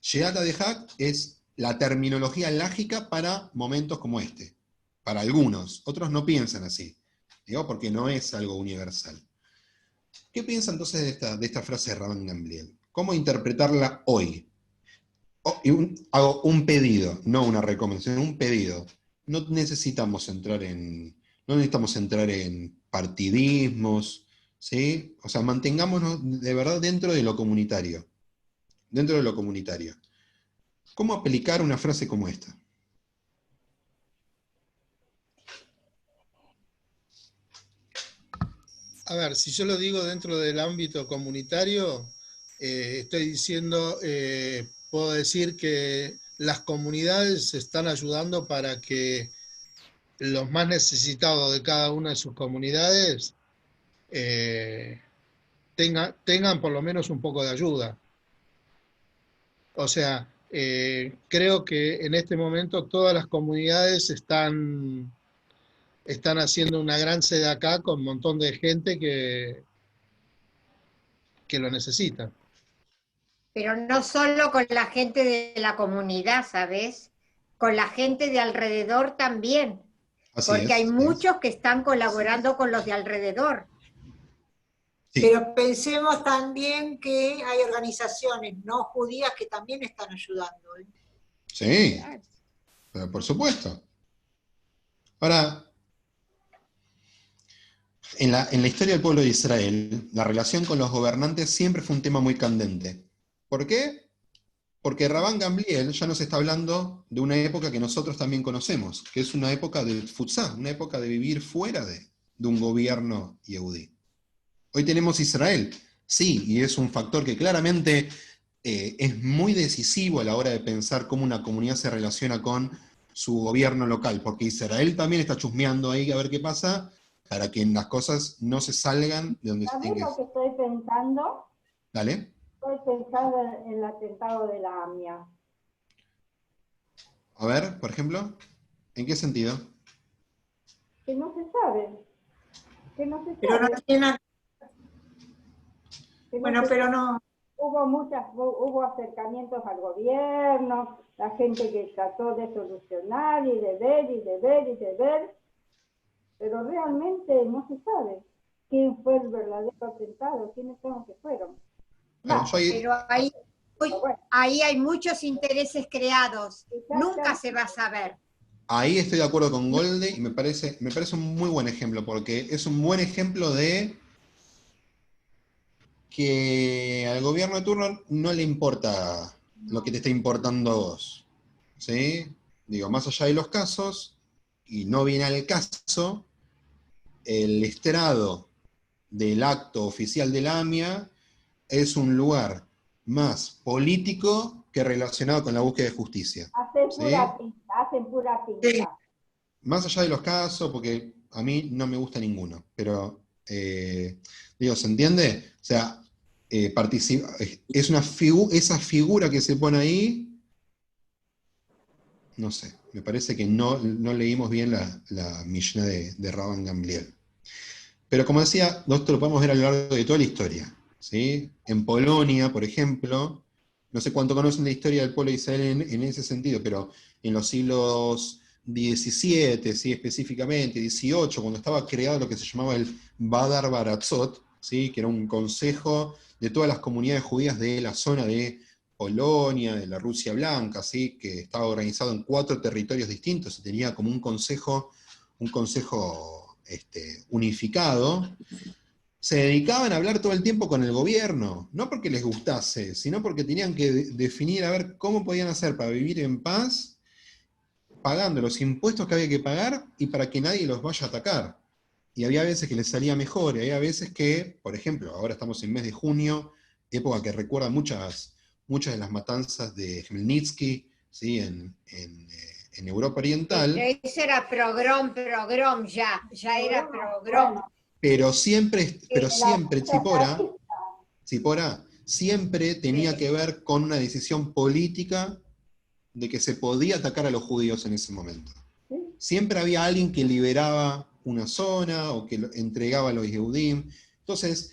Sheata de hak es la terminología elágica para momentos como este. Para algunos. Otros no piensan así. Digo, porque no es algo universal. ¿Qué piensa entonces de esta frase de Rabán Gamliel? ¿Cómo interpretarla hoy? Hago un pedido, no una recomendación, un pedido. No necesitamos entrar en partidismos, ¿sí? O sea, mantengámonos de verdad dentro de lo comunitario. Dentro de lo comunitario. ¿Cómo aplicar una frase como esta?
A ver, si yo lo digo dentro del ámbito comunitario, estoy diciendo, puedo decir que las comunidades se están ayudando para que los más necesitados de cada una de sus comunidades tengan por lo menos un poco de ayuda. O sea, creo que en este momento todas las comunidades están haciendo una gran sede acá con un montón de gente que lo necesita.
Pero no solo con la gente de la comunidad, ¿sabes? Con la gente de alrededor también.
Así
porque
es,
hay
así
muchos que están colaborando con los de alrededor.
Sí.
Pero pensemos también que hay organizaciones no judías que también están ayudando.
Sí, por supuesto. Ahora, en la historia del pueblo de Israel, la relación con los gobernantes siempre fue un tema muy candente. ¿Por qué? Porque Rabán Gamliel ya nos está hablando de una época que nosotros también conocemos, que es una época del Futzá, una época de vivir fuera de un gobierno yehudí. Hoy tenemos Israel, sí, y es un factor que claramente es muy decisivo a la hora de pensar cómo una comunidad se relaciona con su gobierno local, porque Israel también está chusmeando ahí a ver qué pasa, para que las cosas no se salgan de donde se
¿Sabés
tienen
lo que estoy pensando?
Dale.
Estoy pensando en el atentado de la AMIA.
A ver, por ejemplo, ¿en qué sentido?
Que no se sabe. Que no se
Pero no
sabe.
tiene nada.
Que no
Bueno,
se
pero
sabe.
no.
Hubo acercamientos al gobierno, la gente que trató de solucionar y de ver, pero realmente no se sabe quién fue el verdadero atentado, quiénes son los que fueron.
Bueno, yo ahí,
Pero ahí hay muchos intereses creados. Nunca se va a saber.
ahí estoy de acuerdo con Golde y me parece un muy buen ejemplo, porque es un buen ejemplo de que al gobierno de turno no le importa lo que te está importando a vos, ¿sí? Digo, más allá de los casos, y no viene al caso, el estrado del acto oficial de la AMIA es un lugar más político que relacionado con la búsqueda de justicia.
Hacen pura pinta.
Más allá de los casos, porque a mí no me gusta ninguno, pero, digo, ¿se entiende? O sea, es esa figura que se pone ahí, no sé, me parece que no leímos bien la Mishnah de Rabban Gamliel. Pero como decía, nosotros lo podemos ver a lo largo de toda la historia, ¿sí? En Polonia, por ejemplo, no sé cuánto conocen la historia del pueblo de Israel en ese sentido, pero en los siglos XVII, ¿sí? Específicamente, XVIII, cuando estaba creado lo que se llamaba el Badar Baratzot, ¿sí? Que era un consejo de todas las comunidades judías de la zona de Polonia, de la Rusia Blanca, ¿sí? Que estaba organizado en 4 territorios distintos y tenía como un consejo unificado. Se dedicaban a hablar todo el tiempo con el gobierno, no porque les gustase, sino porque tenían que definir a ver cómo podían hacer para vivir en paz, pagando los impuestos que había que pagar y para que nadie los vaya a atacar. Y había veces que les salía mejor, y había veces que, por ejemplo, ahora estamos en mes de junio, época que recuerda muchas de las matanzas de Khmelnytsky, ¿sí? En Europa Oriental.
Ese era progrom, ya era progrom.
Pero siempre, Tzipora, siempre tenía que ver con una decisión política de que se podía atacar a los judíos en ese momento. Siempre había alguien que liberaba una zona o que entregaba a los Yehudim. Entonces,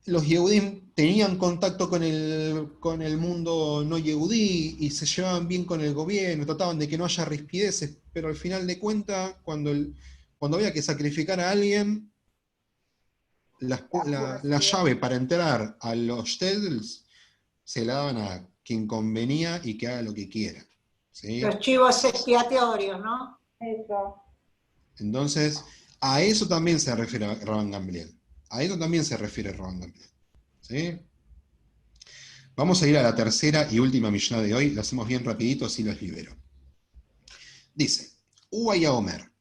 los Yehudim tenían contacto con el mundo no Yehudí y se llevaban bien con el gobierno, trataban de que no haya rispideces, pero al final de cuentas, cuando había que sacrificar a alguien, la llave para entrar a los shtetls se la daban a quien convenía y que haga lo que quiera, ¿sí?
Los chivos expiatorios, ¿no?
Eso.
Entonces, a eso también se refiere Rabban Gamliel. A eso también se refiere Rabban Gamliel, ¿sí? Vamos a ir a la tercera y última Mishnah de hoy. La hacemos bien rapidito, así los libero. Dice, Uwaya Omer.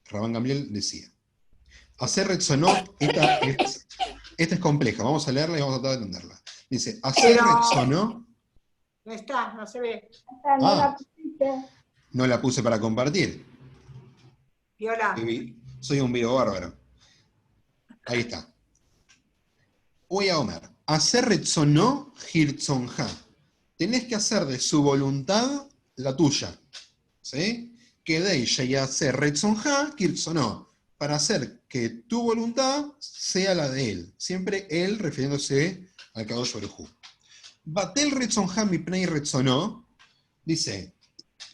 Rabban Gamliel decía, hacer retzonot, esta es compleja, vamos a leerla y vamos a tratar de entenderla. Dice, hacer retzonot.
No está, no se ve.
No la puse para compartir.
Viola.
Soy un vivo bárbaro. Ahí está. Uwaya Omer. Hacer retzonot hirtzonja. Tenés que hacer de su voluntad la tuya. ¿Sí? Que de ella y hacer retzonja hirtzonot. Para hacer que tu voluntad sea la de él. Siempre él refiriéndose al Kadosh Baruj Hu. Batel retzonja mipnei retzonó, dice,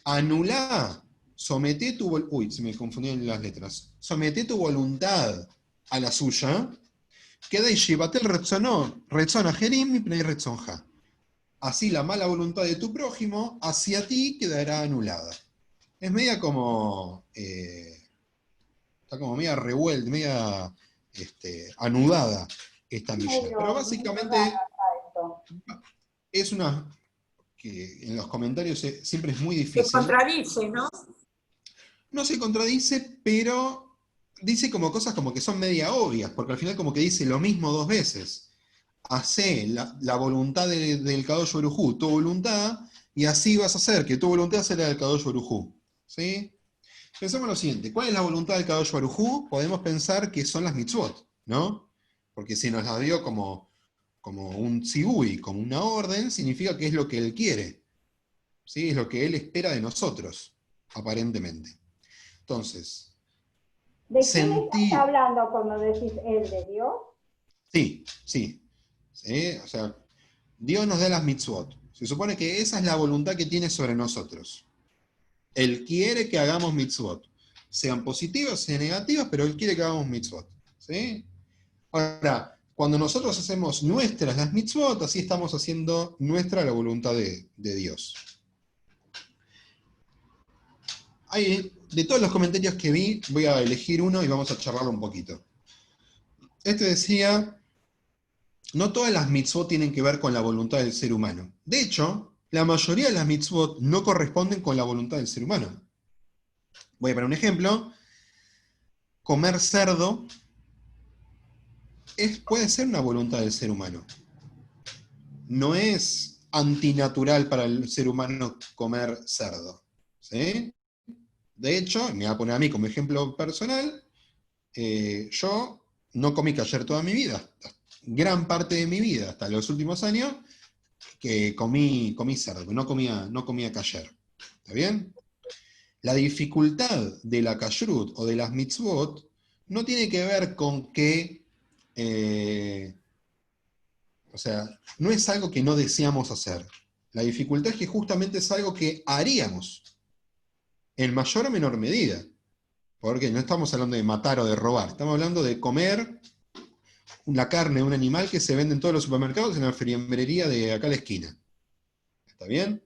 anulá, somete tu voluntad, uy, se me confundieron las letras, somete tu voluntad a la suya, queda y batel retzonó, retzona jerim mipnei retzonja. Así la mala voluntad de tu prójimo hacia ti quedará anulada. Es media como... está como media revuelta, media anudada esta Mishnah. Pero básicamente es una que en los comentarios siempre es muy difícil.
Se contradice, ¿no?
No se contradice, pero dice como cosas como que son media obvias, porque al final como que dice lo mismo 2 veces. Hacé la voluntad del Kadosh Baruj Hu, tu voluntad, y así vas a hacer que tu voluntad sea la del Kadosh Baruj Hu. ¿Sí? Pensemos lo siguiente, ¿cuál es la voluntad del Kadosh Baruj Hu? Podemos pensar que son las mitzvot, ¿no? Porque si nos las dio como un tzibui, como una orden, significa que es lo que él quiere, ¿sí? Es lo que él espera de nosotros, aparentemente. Entonces,
¿de quién estás hablando cuando decís él, de Dios?
Sí. O sea, Dios nos da las mitzvot. Se supone que esa es la voluntad que tiene sobre nosotros. Él quiere que hagamos mitzvot. Sean positivas, sean negativas, pero Él quiere que hagamos mitzvot. ¿Sí? Ahora, cuando nosotros hacemos nuestras las mitzvot, así estamos haciendo nuestra la voluntad de Dios. De todos los comentarios que vi, voy a elegir uno y vamos a charlarlo un poquito. Este decía, no todas las mitzvot tienen que ver con la voluntad del ser humano. De hecho, la mayoría de las mitzvot no corresponden con la voluntad del ser humano. Voy a poner un ejemplo. Comer cerdo puede ser una voluntad del ser humano. No es antinatural para el ser humano comer cerdo, ¿sí? De hecho, me voy a poner a mí como ejemplo personal, yo no comí kasher toda mi vida, gran parte de mi vida, hasta los últimos años, que comí cerdo, no comía kasher. ¿Está bien? La dificultad de la kashrut o de las mitzvot no tiene que ver con que, o sea, no es algo que no deseamos hacer. La dificultad es que justamente es algo que haríamos, en mayor o menor medida. Porque no estamos hablando de matar o de robar, estamos hablando de comer la carne de un animal que se vende en todos los supermercados en la fiambrería de acá a la esquina. ¿Está bien?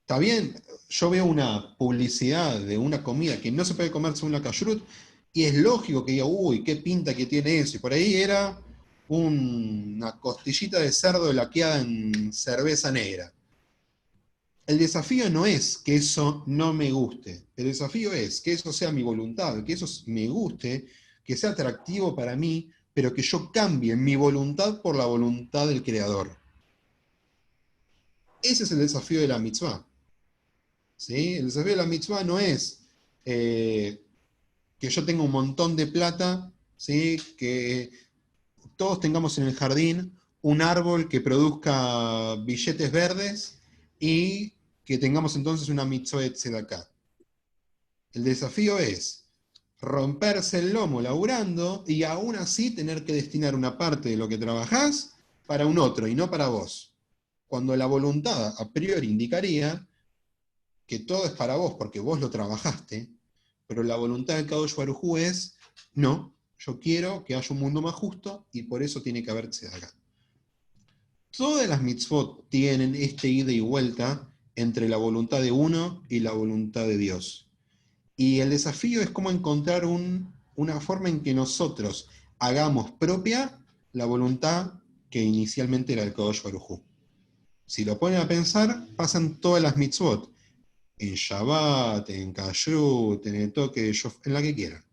Está bien, yo veo una publicidad de una comida que no se puede comer según la kashrut, y es lógico que diga, uy, qué pinta que tiene eso. Y por ahí era una costillita de cerdo laqueada en cerveza negra. El desafío no es que eso no me guste, el desafío es que eso sea mi voluntad, que eso me guste, que sea atractivo para mí, pero que yo cambie mi voluntad por la voluntad del Creador. Ese es el desafío de la mitzvah. ¿Sí? El desafío de la mitzvah no es que yo tenga un montón de plata, ¿sí? Que todos tengamos en el jardín un árbol que produzca billetes verdes y que tengamos entonces una mitzvah de tzedakah. El desafío es romperse el lomo laburando y aún así tener que destinar una parte de lo que trabajás para un otro y no para vos. Cuando la voluntad a priori indicaría que todo es para vos porque vos lo trabajaste, pero la voluntad de Kadosh Baruj Hu es, no, yo quiero que haya un mundo más justo y por eso tiene que haber tzedakah. Todas las mitzvot tienen este ida y vuelta entre la voluntad de uno y la voluntad de Dios. Y el desafío es cómo encontrar una forma en que nosotros hagamos propia la voluntad que inicialmente era del Kadosh Baruj Hu. Si lo ponen a pensar, pasan todas las mitzvot. En Shabbat, en Kashrut, en el toque de Shofar, en la que quieran.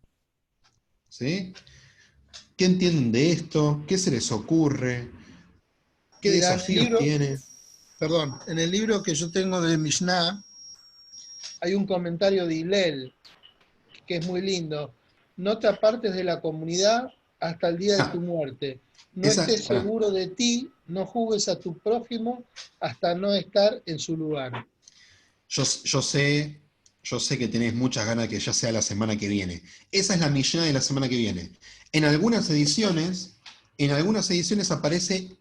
¿Sí? ¿Qué entienden de esto? ¿Qué se les ocurre? ¿Qué
Mira,
desafíos tiene?
Perdón, en el libro que yo tengo de Mishnah hay un comentario de Hillel que es muy lindo. No te apartes de la comunidad hasta el día de tu muerte. No estés seguro de ti, no juzgues a tu prójimo hasta no estar en su lugar.
Yo sé que tenés muchas ganas de que ya sea la semana que viene. Esa es la Mishnah de la semana que viene. En algunas ediciones aparece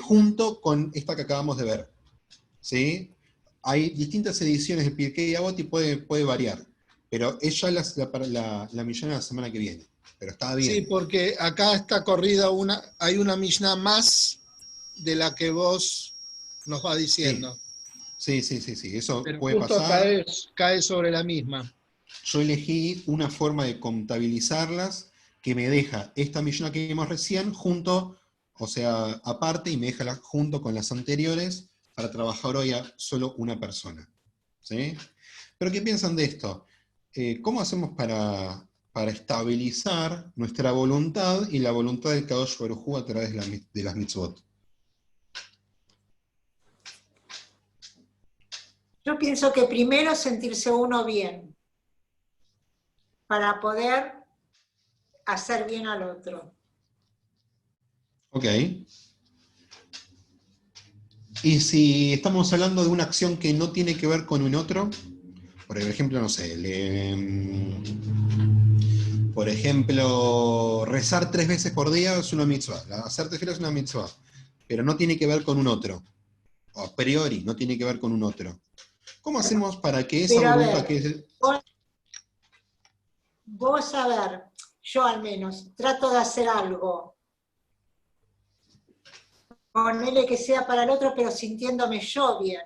junto con esta que acabamos de ver. ¿Sí? Hay distintas ediciones de Pirkei Avot y puede variar. Pero ella es la Mishnah de la semana que viene. Pero está bien.
Sí, porque acá está corrida hay una Mishnah más de la que vos nos vas diciendo.
Sí. Eso
pero
puede
justo
pasar.
Cae sobre la misma.
Yo elegí una forma de contabilizarlas que me deja esta Mishnah que vimos recién junto, o sea, aparte, y me deja junto con las anteriores para trabajar hoy a solo una persona. ¿Sí? Pero ¿qué piensan de esto? ¿Cómo hacemos para estabilizar nuestra voluntad y la voluntad del Kadosh Baruj Hu a través de las mitzvot?
Yo pienso que primero sentirse uno bien, para poder hacer bien al otro.
Ok. Y si estamos hablando de una acción que no tiene que ver con un otro, por ejemplo, no sé, por ejemplo, rezar 3 veces por día es una mitzvah, hacer tefila es una mitzvah, pero no tiene que ver con un otro, o a priori no tiene que ver con un otro. ¿Cómo hacemos para que esa voluntad que es...
Vos a ver, yo al menos, trato de hacer algo, ponele que sea para el otro, pero sintiéndome yo bien,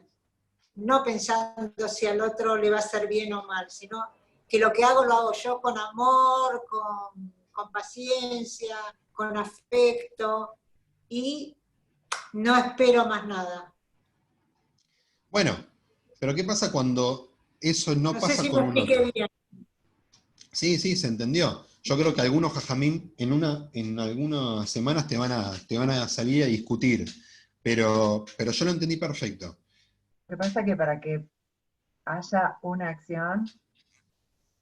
no pensando si al otro le va a hacer bien o mal, sino que lo que hago lo hago yo con amor, con paciencia, con afecto, y no espero más nada.
Bueno, pero ¿qué pasa cuando eso no
No sé
pasa
si
con
me
un otro?
expliqué bien.
Sí, sí, se entendió. Yo creo que algunos jajamín en algunas semanas te van a salir a discutir, pero yo lo entendí perfecto.
Lo que pasa es que para que haya una acción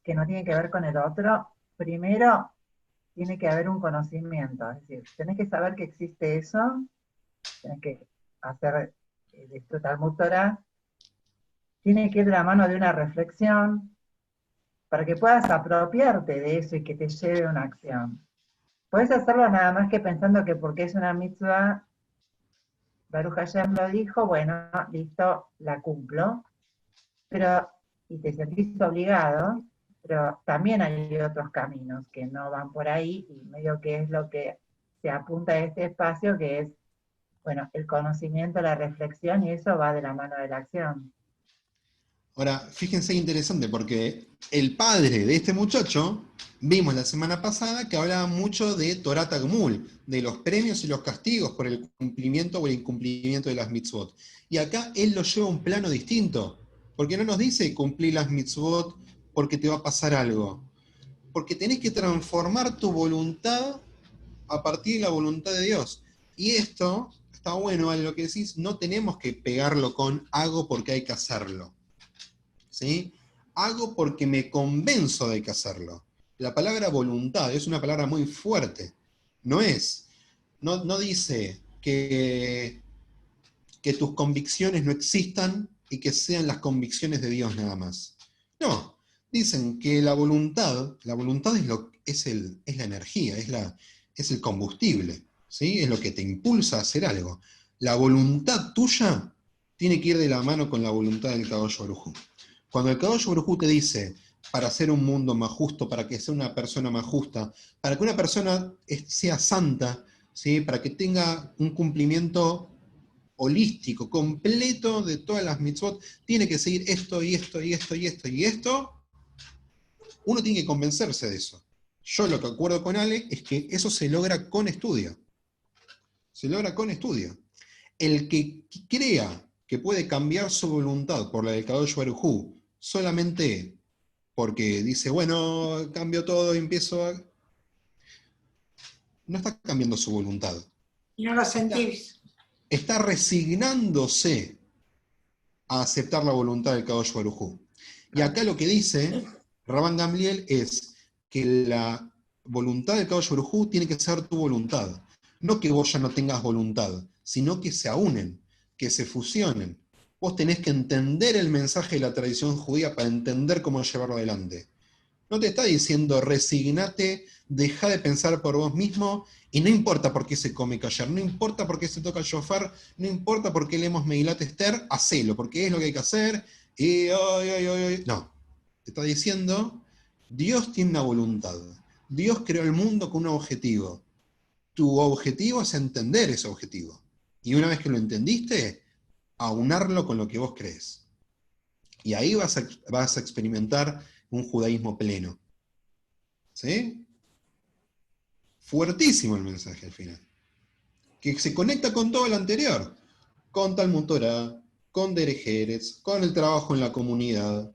que no tiene que ver con el otro, primero tiene que haber un conocimiento, es decir, tenés que saber que existe eso, tenés que hacer de esto Talmud Torah, tiene que ir de la mano de una reflexión para que puedas apropiarte de eso y que te lleve a una acción. Puedes hacerlo nada más que pensando que porque es una mitzvah, Baruch Hashem lo dijo, bueno, listo, la cumplo, pero, y te sentís obligado, pero también hay otros caminos que no van por ahí, y medio que es lo que se apunta a este espacio, que es, bueno, el conocimiento, la reflexión, y eso va de la mano de la acción.
Ahora, fíjense interesante, porque el padre de este muchacho, vimos la semana pasada que hablaba mucho de Torah Tagmul, de los premios y los castigos por el cumplimiento o el incumplimiento de las mitzvot. Y acá él lo lleva a un plano distinto, porque no nos dice cumplir las mitzvot porque te va a pasar algo, porque tenés que transformar tu voluntad a partir de la voluntad de Dios. Y esto, está bueno, lo que decís, no tenemos que pegarlo con hago porque hay que hacerlo. ¿Sí? Hago porque me convenzo de que hacerlo. La palabra voluntad es una palabra muy fuerte. No dice que tus convicciones no existan y que sean las convicciones de Dios nada más. No, dicen que la voluntad es la energía, es el combustible, ¿sí? Es lo que te impulsa a hacer algo. La voluntad tuya tiene que ir de la mano con la voluntad del Kadosh Baruj Hu. Cuando el Kadosh Baruj Hu te dice, para hacer un mundo más justo, para que sea una persona más justa, para que una persona sea santa, ¿sí? Para que tenga un cumplimiento holístico, completo de todas las mitzvot, tiene que seguir esto y esto y esto y esto y esto, uno tiene que convencerse de eso. Yo lo que acuerdo con Ale es que eso se logra con estudio. Se logra con estudio. El que crea que puede cambiar su voluntad por la del Kadosh Baruj Hu solamente porque dice, bueno, cambio todo y empiezo a... No está cambiando su voluntad.
Y no lo sentís.
Está resignándose a aceptar la voluntad del Kadosh Baruj Hu. Y acá lo que dice Rabban Gamliel es que la voluntad del Kadosh Baruj Hu tiene que ser tu voluntad. No que vos ya no tengas voluntad, sino que se aúnen, que se fusionen. Vos tenés que entender el mensaje de la tradición judía para entender cómo llevarlo adelante. No te está diciendo resignate, deja de pensar por vos mismo, y no importa por qué se come kasher, no importa por qué se toca el shofar, no importa por qué leemos Megilat Esther, hacelo, porque es lo que hay que hacer, y no. Te está diciendo, Dios tiene una voluntad. Dios creó el mundo con un objetivo. Tu objetivo es entender ese objetivo. Y una vez que lo entendiste, aunarlo con lo que vos crees. Y ahí vas a experimentar un judaísmo pleno. ¿Sí? Fuertísimo el mensaje al final. Que se conecta con todo lo anterior. Con Talmud Torah, con Derech Eretz, con el trabajo en la comunidad.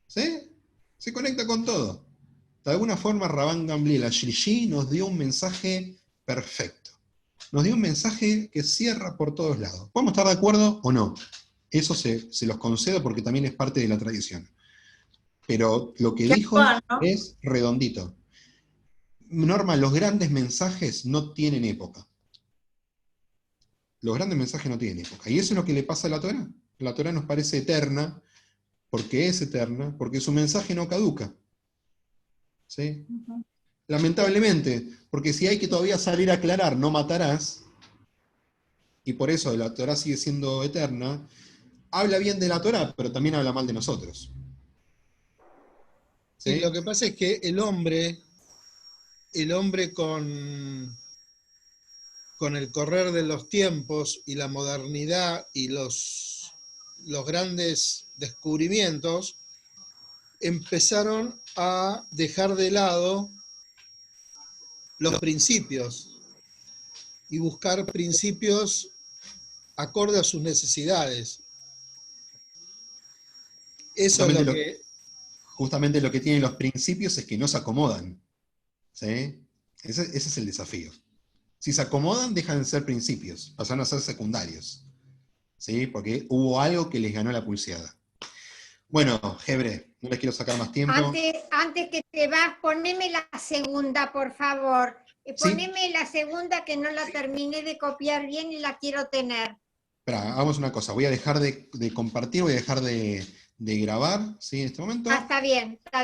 ¿Sí? Se conecta con todo. De alguna forma, Rabban Gamliel Ashlishi nos dio un mensaje perfecto. Nos dio un mensaje que cierra por todos lados. ¿Podemos estar de acuerdo o no? Eso se los concedo porque también es parte de la tradición. Pero lo que dijo es redondito. Norma, los grandes mensajes no tienen época. Los grandes mensajes no tienen época. Y eso es lo que le pasa a la Torá. La Torá nos parece eterna, porque es eterna, porque su mensaje no caduca. ¿Sí? Lamentablemente, porque si hay que todavía salir a aclarar, no matarás, y por eso la Torá sigue siendo eterna, habla bien de la Torá, pero también habla mal de nosotros. ¿Sí?
Y lo que pasa es que el hombre con el correr de los tiempos y la modernidad y los grandes descubrimientos, empezaron a dejar de lado los principios. y buscar principios acorde a sus necesidades. Eso es lo que...
Justamente lo que tienen los principios es que no se acomodan. ¿Sí? Ese es el desafío. Si se acomodan, dejan de ser principios, pasan a ser secundarios. ¿Sí? Porque hubo algo que les ganó la pulseada. Bueno, Gebre, no les quiero sacar más tiempo.
Antes que te vas, poneme la segunda, por favor. Poneme la segunda que no la terminé de copiar bien y la quiero tener.
Espera, hagamos una cosa. Voy a dejar de compartir, voy a dejar de grabar, ¿sí? En este momento.
Está bien, está bien.